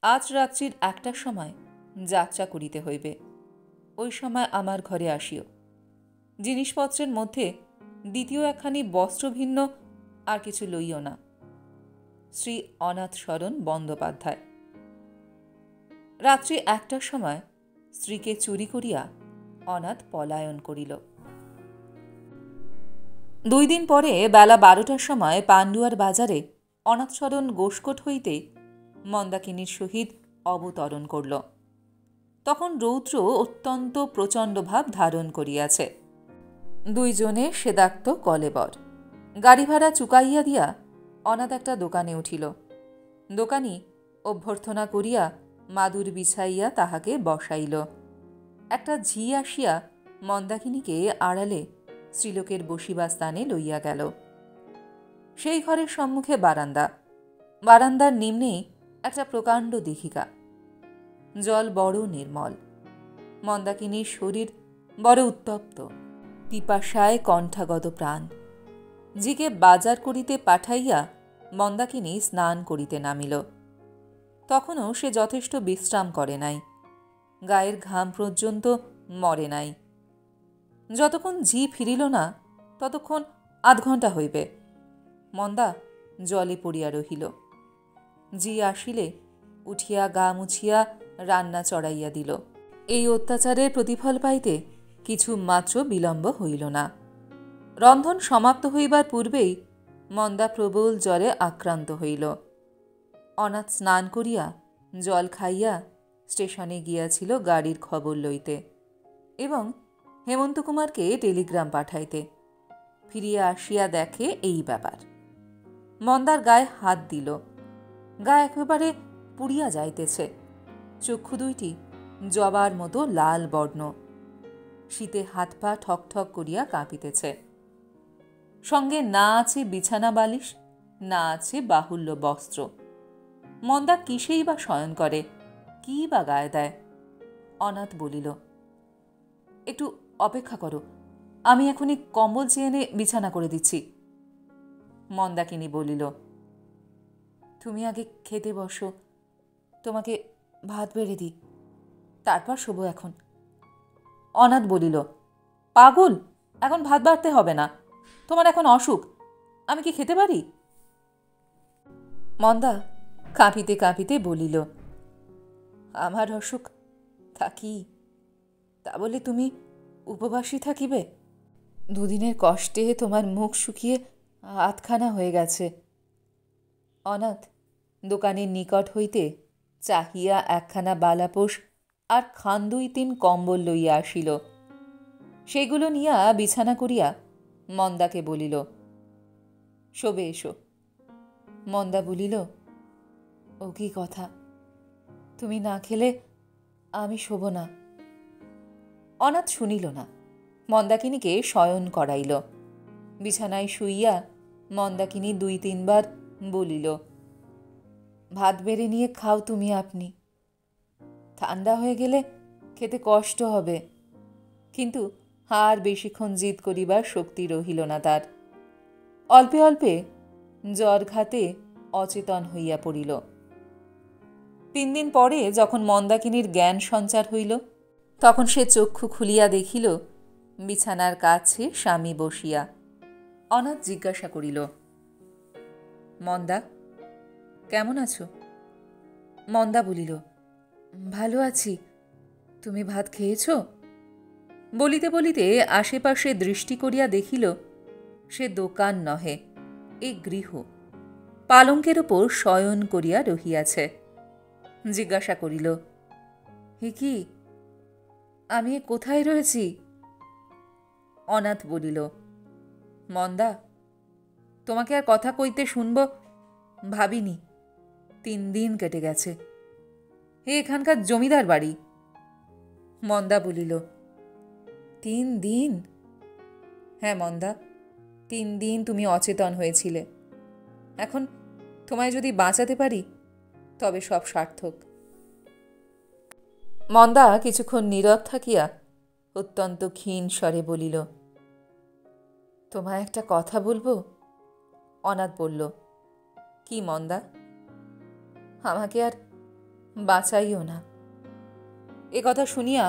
আজ রাত্রির 1টার সময় যাত্রা করিতে হইবে। ওই সময় আমার ঘরে আসিও। জিনিসপত্রের মধ্যে দ্বিতীয় একখানি বস্ত্রভিন্ন আর কিছু লইও না। শ্রী অনাথ শরণ বন্দ্যোপাধ্যায়। রাত্রি 1টার সময় স্ত্রীকে চুরি করিয়া অনাথ পলায়ন করিল। 2 দিন পরে বেলা 12টার সময় পাণ্ডুয়ার বাজারে অনাথশরণ গোষ্কট হইতে মন্দাকিনীর সহিত অবতরণ করল। তখন রৌদ্র অত্যন্ত প্রচণ্ড ভাব ধারণ করিয়াছে। 2 জনে সেদাক্ত কলেবর। গাড়ি ভাড়া চুকাইয়া দিয়া অনাথ একটা দোকানে উঠিল। দোকানি অভ্যর্থনা করিয়া মাদুর বিছাইয়া তাহাকে বসাইল। একটা ঝি আসিয়া মন্দাকিনীকে আড়ালে স্ত্রীলোকের বসিবা স্থানে লইয়া গেল। সেই ঘরের সম্মুখে বারান্দা, বারান্দার নিম্নে একটা প্রকাণ্ড দীঘিকা। জল বড় নির্মল। মন্দাকিনীর শরীর বড় উত্তপ্ত, পিপাসায় কণ্ঠাগত প্রাণ। জিকে বাজার করিতে পাঠাইয়া মন্দাকিনী স্নান করিতে নামিল। তখনও সে যথেষ্ট বিশ্রাম করে নাই, গায়ের ঘাম পর্যন্ত মরে নাই। যতক্ষণ ঝি ফিরিল না ততক্ষণ 8 ঘণ্টা হইবে। মন্দা জলে পড়িয়া রহিল। ঝি আসিলে উঠিয়া গা মুছিয়া রান্না চড়াইয়া দিল। এই অত্যাচারের প্রতিফল পাইতে কিছু মাত্র বিলম্ব হইল না। রন্ধন সমাপ্ত হইবার পূর্বেই মন্দা প্রবল জ্বরে আক্রান্ত হইল। অনাথ স্নান করিয়া জল খাইয়া স্টেশনে গিয়াছিল গাড়ির খবর লইতে এবং হেমন্তকুমারকে টেলিগ্রাম পাঠাইতে। ফিরিয়া আসিয়া দেখে এই ব্যাপার। মন্দার গায়ে হাত দিল। গা একেবারে পুড়িয়া যাইতেছে। চক্ষু দুইটি জবার মতো লাল বর্ণ। শীতে হাত পা ঠক ঠক করিয়া কাঁপিতেছে। সঙ্গে না আছে বিছানা বালিশ, না আছে বাহুল্য বস্ত্র। মন্দা কিসেই বা শয়ন করে, কি বা গায়ে দেয়? অনাথ বলিল, একটু অপেক্ষা করো, আমি এখনই কম্বল চেয়ে এনে বিছানা করে দিচ্ছি। মন্দাকিনী বলিল, তুমি আগে খেতে বসো, তোমাকে ভাত বেড়ে দিই, তারপর শোবো এখন। অনাথ বলিল, পাগল, এখন ভাত বাড়তে হবে না, তোমার এখন অসুখ, আমি কি খেতে পারি? মন্দা কাঁপিতে কাঁপিতে বলিল, আমার অসুখ থাকি, তা বলে তুমি উপবাসী থাকিবে? 2 দিনের কষ্টে তোমার মুখ শুকিয়ে 8খানা হয়ে গেছে। অনাথ দোকানের নিকট হইতে চাহিয়া 1খানা বালাপোষ আর 2-3 কম্বল লইয়া আসিল। সেগুলো নিয়া বিছানা করিয়া মন্দাকে বলিল, শোবে এসো। মন্দা বলিল, ও কি কথা, তুমি না খেলে আমি শোব না। অনাথ শুনিল না, মন্দাকিনীকে শয়ন করাইল। বিছানায় শুইয়া মন্দাকিনী 2-3 বার বলিল, ভাত বেড়ে নিয়ে খাও তুমি, আপনি ঠান্ডা হয়ে গেলে খেতে কষ্ট হবে। কিন্তু আর বেশিক্ষণ জিদ করিবার শক্তি রহিল না তার। অল্পে অল্পে জ্বর ঘাতে অচেতন হইয়া পড়িল। 3 দিন পরে যখন মন্দাকিনীর জ্ঞান সঞ্চার হইল, তখন সে চক্ষু খুলিয়া দেখিল বিছানার কাছে স্বামী বসিয়া। অনাথ জিজ্ঞাসা করিল, মন্দা, কেমন আছো? মন্দা বলিল, ভালো আছি, তুমি ভাত খেয়েছ? বলিতে বলিতে আশেপাশে দৃষ্টি করিয়া দেখিল সে দোকান নহে, এ গৃহ। পালঙ্কের ওপর শয়ন করিয়া রহিয়াছে। জিজ্ঞাসা করিল, হে কি, আমি কোথায় রয়েছি? অনাথ বলিল, মন্দা, তোমাকে আর কথা কইতে শুনব ভাবিনি। 3 দিন কেটে গেছে, এখানকার জমিদার বাড়ি। মন্দা বলিল, 3 দিন? হ্যাঁ মন্দা, 3 দিন তুমি অচেতন হয়েছিলে। এখন তোমায় যদি বাঁচাতে পারি তবে সব সার্থক। মন্দা কিছুক্ষণ নীরব থাকিয়া অত্যন্ত ক্ষীণ স্বরে বলিল, তোমায় একটা কথা বলবো? অনাথ বলল, কি মন্দা? আমাকে আর বাঁচাইও না। এ কথা শুনিয়া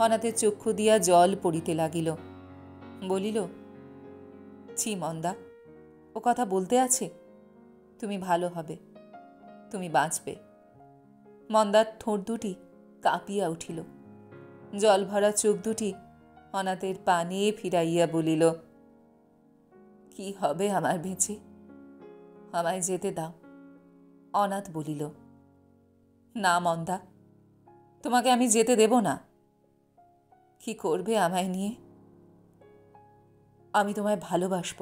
অনাথের চক্ষু দিয়া জল পড়িতে লাগিল। বলিল, ছি মন্দা, ও কথা বলতে আছে? তুমি ভালো হবে, তুমি বাঁচবে। মন্দার ঠোঁট দুটি কাঁপিয়া উঠিল। জল ভরা চোখ দুটি অনাথের পানে ফিরাইয়া বলিল, কি হবে আমার বেঁচে? আমায় যেতে দাও। অনাথ বলিল, না মন্দা, তোমাকে আমি যেতে দেব না। কি করবে আমায় নিয়ে? আমি তোমায় ভালোবাসব।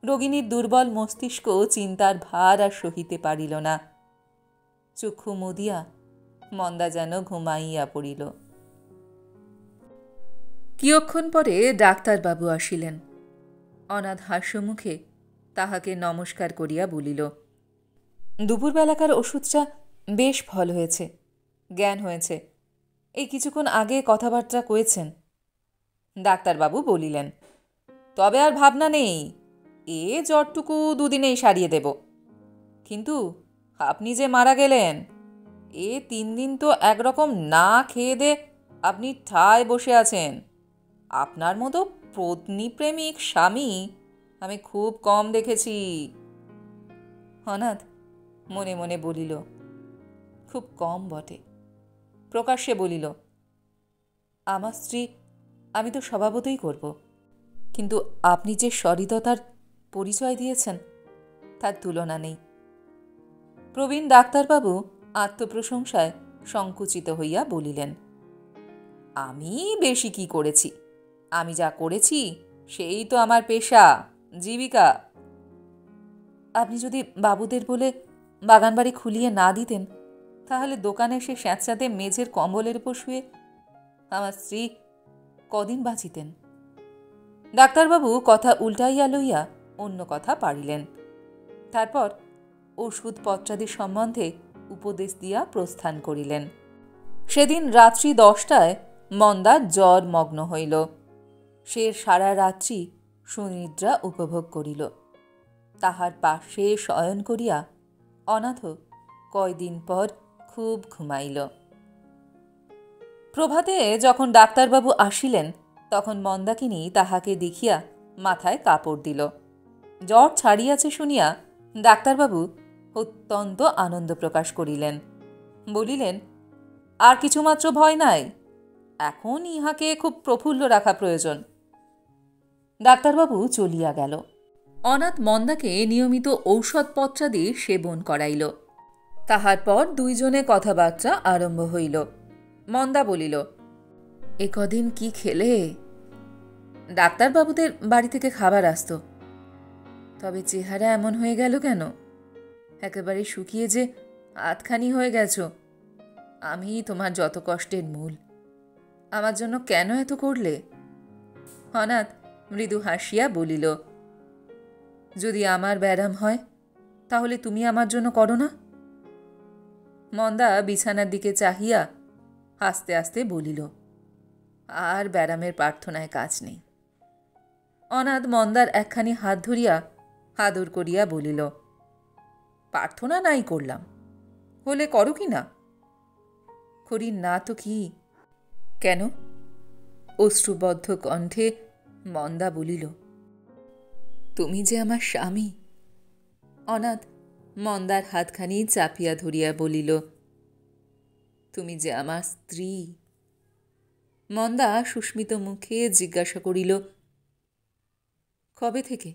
রোগিণীর দুর্বল মস্তিষ্ক চিন্তার ভার আর সহিতে পারিল না। চক্ষু মুদিয়া মন্দা যেন ঘুমাইয়া পড়িল। কিয়ক্ষণ পরে ডাক্তারবাবু আসিলেন। অনাথ হাস্যমুখে তাহাকে নমস্কার করিয়া বলিল, দুপুরবেলাকার ওষুধটা বেশ ফল হয়েছে, জ্ঞান হয়েছে। এই কিছুক্ষণ আগে কথাবার্তা কয়েছেন। ডাক্তারবাবু বলিলেন, তবে আর ভাবনা নেই, এ জ্বরটুকু 2 দিনেই সারিয়ে দেব। কিন্তু আপনি যে মারা গেলেন, এ 3 দিন তো একরকম না খেয়ে দে আপনি ঠায় বসে আছেন। আপনার মতো পত্নীপ্রেমিক স্বামী আমি খুব কম দেখেছি। অনাথ মনে মনে বলিল, খুব কম বটে। প্রকাশ্যে বলিল, আমার স্ত্রী আমি তো স্বভাবতই করব, কিন্তু আপনি যে সহৃদতার পরিচয় দিয়েছেন তার তুলনা নেই। প্রবীণ ডাক্তারবাবু আত্মপ্রশংসায় সংকুচিত হইয়া বলিলেন, আমি বেশি কি করেছি? আমি যা করেছি সেই তো আমার পেশা, জীবিকা। আপনি যদি বাবুদের বলে বাগানবাড়ি খুলিয়ে না দিতেন, তাহলে দোকানে সে স্যাঁতস্যাঁতে মেঝের কম্বলের উপর শুয়ে আমার স্ত্রী কদিন বাঁচিতেন। ডাক্তারবাবু কথা উল্টাইয়া লইয়া অন্য কথা পাড়িলেন। তারপর ওষুধপত্রাদি সম্বন্ধে উপদেশ দিয়া প্রস্থান করিলেন। সেদিন রাত্রি 10টায় মন্দা জ্বর মগ্ন হইল। সে সারা রাত্রি সুনিদ্রা উপভোগ করিল। তাহার পাশে শয়ন করিয়া অনাথ কয়দিন পর খুব ঘুমাইল। প্রভাতে যখন ডাক্তারবাবু আসিলেন, তখন মন্দাকিনী তাহাকে দেখিয়া মাথায় কাপড় দিল। জ্বর ছাড়িয়াছে শুনিয়া ডাক্তারবাবু অত্যন্ত আনন্দ প্রকাশ করিলেন। বলিলেন, আর কিছুমাত্র ভয় নাই, এখন ইহাকে খুব প্রফুল্ল রাখা প্রয়োজন। ডাক্তারবাবু চলিয়া গেল। অনাথ মন্দাকে নিয়মিত ঔষধপত্রাদি সেবন করাইল। তাহার পর 2 জনে কথাবার্তা আরম্ভ হইল। মন্দা বলিল, এ কদিন কি খেলে? ডাক্তারবাবুদের বাড়ি থেকে খাবার আসত। তবে চেহারা এমন হয়ে গেল কেন? একেবারে শুকিয়ে যে আধখানি হয়ে গেছো। আমি তোমার যত কষ্টের মূল। আমার জন্য কেন এত করলে? অনাথ মৃদু হাসিয়া বলিল, যদি আমার ব্যারাম হয় তাহলে তুমি আমার জন্য করো না? মন্দা বিছানার দিকে চাহিয়া আস্তে আস্তে বলিল, আর ব্যারামের প্রার্থনায় কাজ নেই। অনাথ মন্দার একখানি হাত ধরিয়া আদর করিয়া বলিল, প্রার্থনা নাই করলাম, হলে করো কি না? করি না তো কি? কেন? অশ্রুবদ্ধ কণ্ঠে মন্দা বলিল, তুমি যে আমার স্বামী। অনাথ মন্দার হাতখানি চাপিয়া ধরিয়া বলিল, তুমি যে আমার স্ত্রী। মন্দা সুস্মিত মুখে জিজ্ঞাসা করিল, কবে থেকে?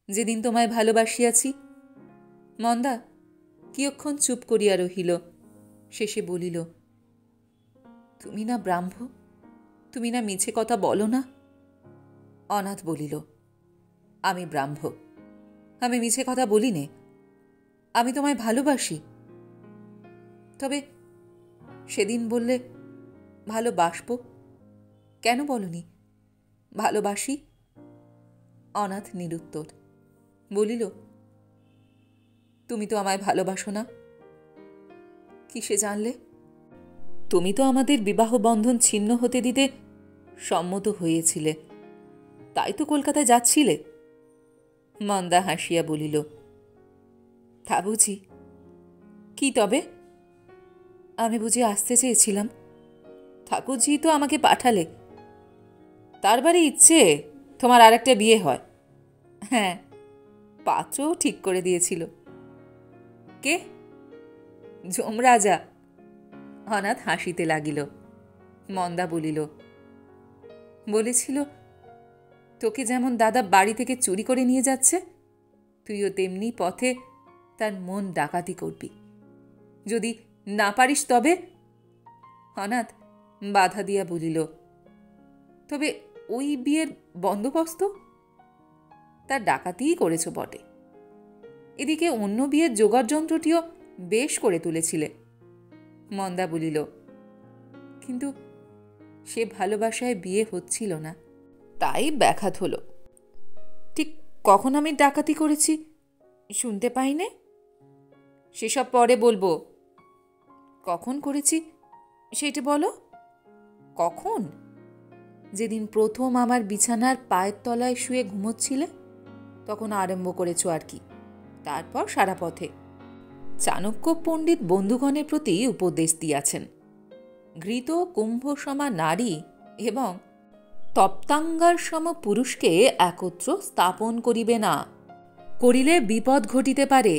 যেদিন তোমায় ভালোবাসিয়াছি। মন্দা কিয়ক্ষণ চুপ করিয়া রহিল, শেষে বলিল, তুমি না ব্রাহ্ম? তুমি না মিছে কথা বলো না? অনাথ বলিল, আমি ব্রাহ্ম, আমি মিছে কথা বলি নে। আমি তোমায় ভালোবাসি। তবে সেদিন বললে ভালোবাসব, কেন বলনি ভালোবাসি? অনাথ নিরুত্তর। বলিল, তুমি তো আমায় ভালোবাসো না। কিসে জানলে? তুমি তো আমাদের বিবাহ বন্ধন ছিন্ন হতে দিতে সম্মত হয়েছিলে, তাই তো কলকাতায় যাচ্ছিলে। মন্দা হাসিয়া বলিল, তা বুঝি? কি তবে? আমি বুঝি আসতে চেয়েছিলাম, ঠাকুরজি তো আমাকে পাঠালে। তার বাড়ি ইচ্ছে তোমার আর একটা বিয়ে হয়। হ্যাঁ, পাত্রও ঠিক করে দিয়েছিল। কে? যমরাজা। অনাথ হাসিতে লাগিল। মন্দা বলিল, বলেছিল তোকে যেমন দাদা বাড়ি থেকে চুরি করে নিয়ে যাচ্ছে, তুইও তেমনি পথে তার মন ডাকাতি করবি। যদি না পারিস তবে? অনাথ বাধা দিয়া বলিল, তবে ওই বিয়ের বন্দোবস্ত? তার ডাকাতিই করেছ বটে। এদিকে অন্য বিয়ের জোগাড় যন্ত্রটিও বেশ করে তুলেছিলে। মন্দা বলিল, কিন্তু সে ভালোবাসায় বিয়ে হচ্ছিল না, তাই ব্যাঘাত হলো। ঠিক কখন আমি ডাকাতি করেছি শুনতে পাইনে? সেসব পরে বলবো। কখন করেছি সেইটা বলো। কখন? যেদিন প্রথম আমার বিছানার পায়ের তলায় শুয়ে ঘুমোচ্ছিলে, তখন আরম্ভ করেছ আর কি। তারপর সারা পথে। চাণক্য পণ্ডিত বন্ধুগণের প্রতি উপদেশ দিয়াছেন, ঘৃত কুম্ভ সমা নারী এবং তপ্তাঙ্গার সম পুরুষকে একত্র স্থাপন করিবে না, করিলে বিপদ ঘটিতে পারে।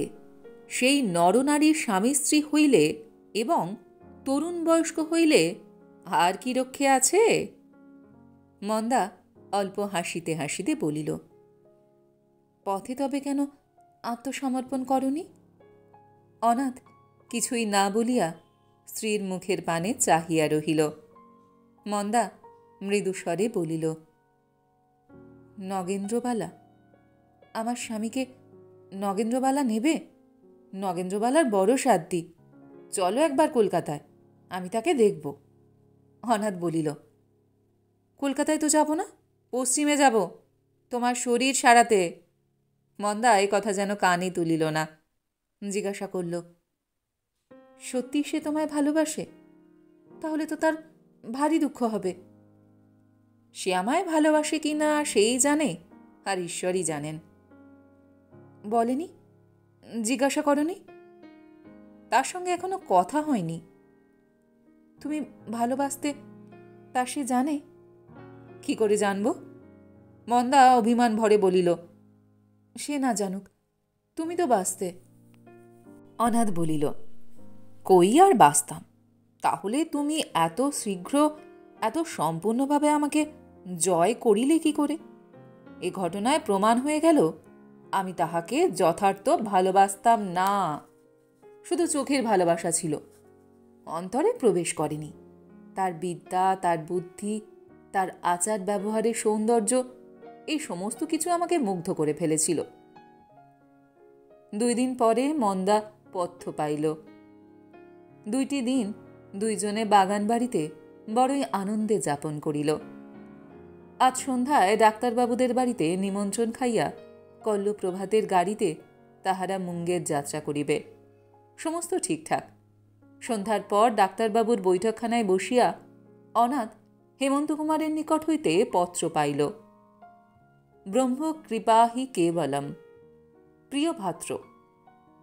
সেই নরনারীর স্বামী স্ত্রী হইলে এবং তরুণ বয়স্ক হইলে আর কি রক্ষে আছে? মন্দা অল্প হাসিতে হাসিতে বলিল, পথে তবে কেন আত্মসমর্পণ করনি? অনাথ কিছুই না বলিয়া স্ত্রীর মুখের পানে চাহিয়া রহিল। মন্দা মৃদুস্বরে বলিল, নগেন্দ্রবালা? আমার স্বামীকে নগেন্দ্রবালা নেবে? নগেন্দ্রবালার বড় সাধ্যি। চলো একবার কলকাতায়, আমি তাকে দেখব। অনাথ বলিল, কলকাতায় তো যাব না, পশ্চিমে যাব, তোমার শরীর সারাতে। মন্দা এই কথা যেন কানে তুলিল না। জিজ্ঞাসা করল, সত্যি সে তোমায় ভালোবাসে? তাহলে তো তার ভারী দুঃখ হবে। সে আমায় ভালোবাসে কি না সেই জানে, আর ঈশ্বরই জানেন। বলেনি? জিজ্ঞাসা করনি? তার সঙ্গে এখনো কথা হয়নি। তুমি ভালোবাসতে তা সে জানে? কি করে জানব? মন্দা অভিমান ভরে বলিল, সে না জানুক, তুমি তো বাসতে। অনাথ বলিল, কই আর বাসতাম? তাহলে তুমি এত শীঘ্র এত সম্পূর্ণভাবে আমাকে জয় করিলে কি করে? এ ঘটনায় প্রমাণ হয়ে গেল আমি তাহাকে যথার্থ ভালোবাসতাম না। শুধু চোখের ভালোবাসা ছিল, অন্তরে প্রবেশ করেনি। তার বিদ্যা, তার বুদ্ধি, তার আচার ব্যবহারের সৌন্দর্য এই সমস্ত কিছু আমাকে মুগ্ধ করে ফেলেছিল। 2 দিন পরে মন্দা পথ্য পাইল। 2টি দিন দুইজনে বাগান বাড়িতে বড়ই আনন্দে যাপন করিল। আজ সন্ধ্যায় ডাক্তারবাবুদের বাড়িতে নিমন্ত্রণ খাইয়া কল্লপ্রভাতের গাড়িতে তাহারা মুঙ্গের যাত্রা করিবে। সমস্ত ঠিকঠাক। সন্ধ্যার পর ডাক্তারবাবুর বৈঠকখানায় বসিয়া অনাথ হেমন্ত কুমারের নিকট হইতে পত্র পাইল। ব্রহ্ম কৃপাহি কেবলম। প্রিয় ভাত্র,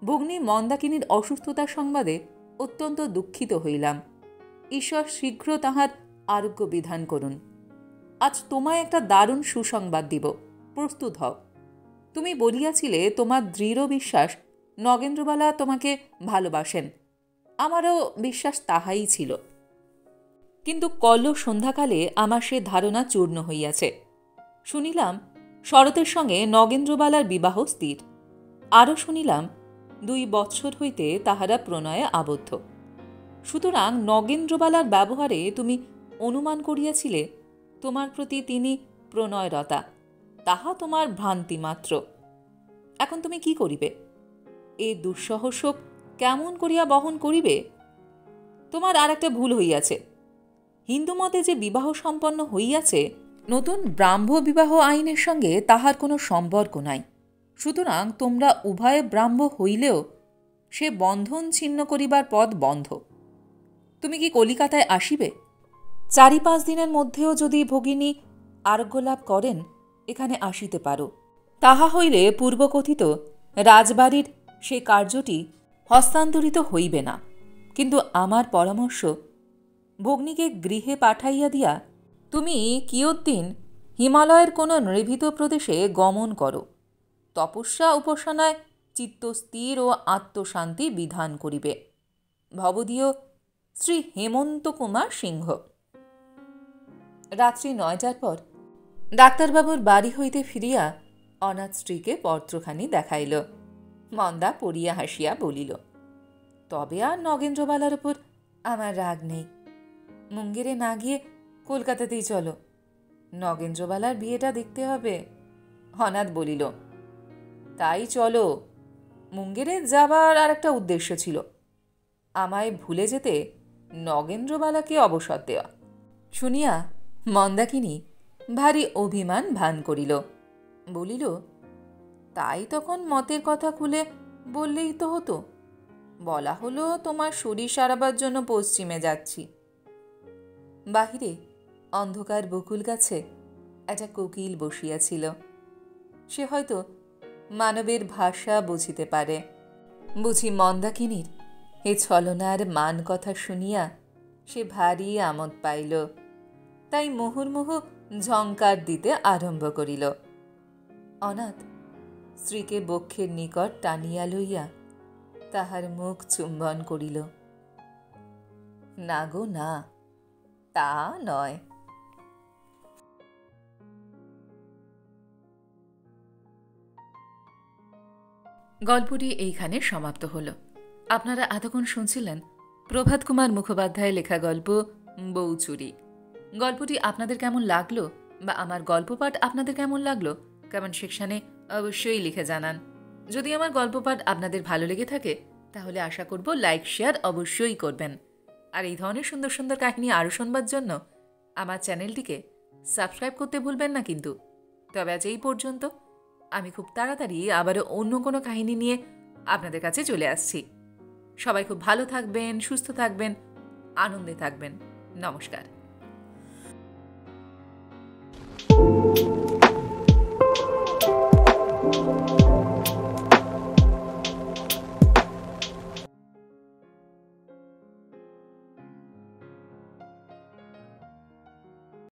ভগ্নী মন্দাকিনীর অসুস্থতার সংবাদে অত্যন্ত দুঃখিত হইলাম। ঈশ্বর শীঘ্র তাহার আরোগ্য বিধান করুন। আজ তোমায় একটা দারুণ সুসংবাদ দিব, প্রস্তুত হও। তুমি বলিয়াছিলে তোমার দৃঢ় বিশ্বাস নগেন্দ্রবালা তোমাকে ভালোবাসেন। আমারও বিশ্বাস তাহাই ছিল, কিন্তু কল্ল সন্ধ্যাকালে আমার সে ধারণা চূর্ণ হইয়াছে। শুনিলাম শরতের সঙ্গে নগেন্দ্রবালার বিবাহ স্থির। আরও শুনিলাম 2 বৎসর হইতে তাহারা প্রণয়ে আবদ্ধ। সুতরাং নগেন্দ্রবালার ব্যবহারে তুমি অনুমান করিয়াছিলে তোমার প্রতি তিনি প্রণয়রতা। তাহা তোমার ভ্রান্তি মাত্র। এখন তুমি কি করিবে? এ দুঃসহ শোক কেমন করিয়া বহন করিবে? তোমার আর একটা ভুল হইয়াছে। হিন্দু মতে যে বিবাহ সম্পন্ন হইয়াছে, নতুন ব্রাহ্ম বিবাহ আইনের সঙ্গে তাহার কোনো সম্পর্ক নাই। সুতরাং তোমরা উভয়ে ব্রাহ্ম হইলেও সে বন্ধন ছিন্ন করিবার পথ বন্ধ। তুমি কি কলিকাতায় আসিবে? 4-5 দিনের মধ্যেও যদি ভগিনী আরোগ্য লাভ করেন, এখানে আসিতে পারো। তাহা হইলে পূর্বকথিত রাজবাড়ির সে কার্যটি হস্তান্তরিত হইবে না। কিন্তু আমার পরামর্শ, ভগ্নীকে গৃহে পাঠাইয়া দিয়া তুমি কিয়দ্দিন হিমালয়ের কোনো নির্ভীত প্রদেশে গমন করো। তপস্যা উপাসনায় চিত্ত স্থির ও আত্মশান্তি বিধান করিবে। ভবদীয় শ্রী হেমন্ত কুমার সিংহ। রাত্রি 9টার পর ডাক্তারবাবুর বাড়ি হইতে ফিরিয়া অনাথ স্ত্রীকে পত্রখানি দেখাইল। মন্দা পড়িয়া হাসিয়া বলিল, তবে আর নগেন্দ্রবালার উপর আমার রাগ নেই। মুঙ্গেরে না গিয়ে কলকাতাতেই চলো, নগেন্দ্রবালার বিয়েটা দেখতে হবে। অনাথ বলিল, তাই চলো। মুঙ্গেরে যাবার আর একটা উদ্দেশ্য ছিল, আমায় ভুলে যেতে নগেন্দ্রবালাকে অবসর দেওয়া। শুনিয়া মন্দাকিনী ভারী অভিমান ভান করিল। বলিল, তাই তখন মতের কথা খুলে বললেই তো হতো। বলা হলো তোমার শরীর সারাবার জন্য পশ্চিমে যাচ্ছি। বাহিরে অন্ধকার বকুল গাছে একটা কোকিল বসিয়াছিল। সে হয়তো মানবের ভাষা বুঝিতে পারে। বুঝি মন্দাকিনীর এ ছলনার মান কথা শুনিয়া সে ভারী আমোদ পাইল। তাই মুহুর্মুহু ঝঙ্কার দিতে আরম্ভ করিল। অনাথ স্ত্রীকে বক্ষের নিকট টানিয়া লইয়া তাহার মুখ চুম্বন করিল। না গো না, তা নয়। গল্পটি এইখানে সমাপ্ত হল। আপনারা এতক্ষণ শুনছিলেন প্রভাত কুমার মুখোপাধ্যায় লেখা গল্প বউচুরি। গল্পটি আপনাদের কেমন লাগলো বা আমার গল্পপাঠ আপনাদের কেমন লাগলো কমেন্ট সেকশনে অবশ্যই লিখে জানান। যদি আমার গল্পপাঠ আপনাদের ভালো লেগে থাকে তাহলে আশা করব লাইক শেয়ার অবশ্যই করবেন। আর এই ধরনের সুন্দর সুন্দর কাহিনী আরও শুনবার জন্য আমার চ্যানেলটিকে সাবস্ক্রাইব করতে ভুলবেন না কিন্তু। তবে আজ এই পর্যন্ত। আমি খুব তাড়াতাড়ি আবারও অন্য কোনো কাহিনী নিয়ে আপনাদের কাছে চলে আসছি। সবাই খুব ভালো থাকবেন, সুস্থ থাকবেন, আনন্দে থাকবেন। নমস্কার।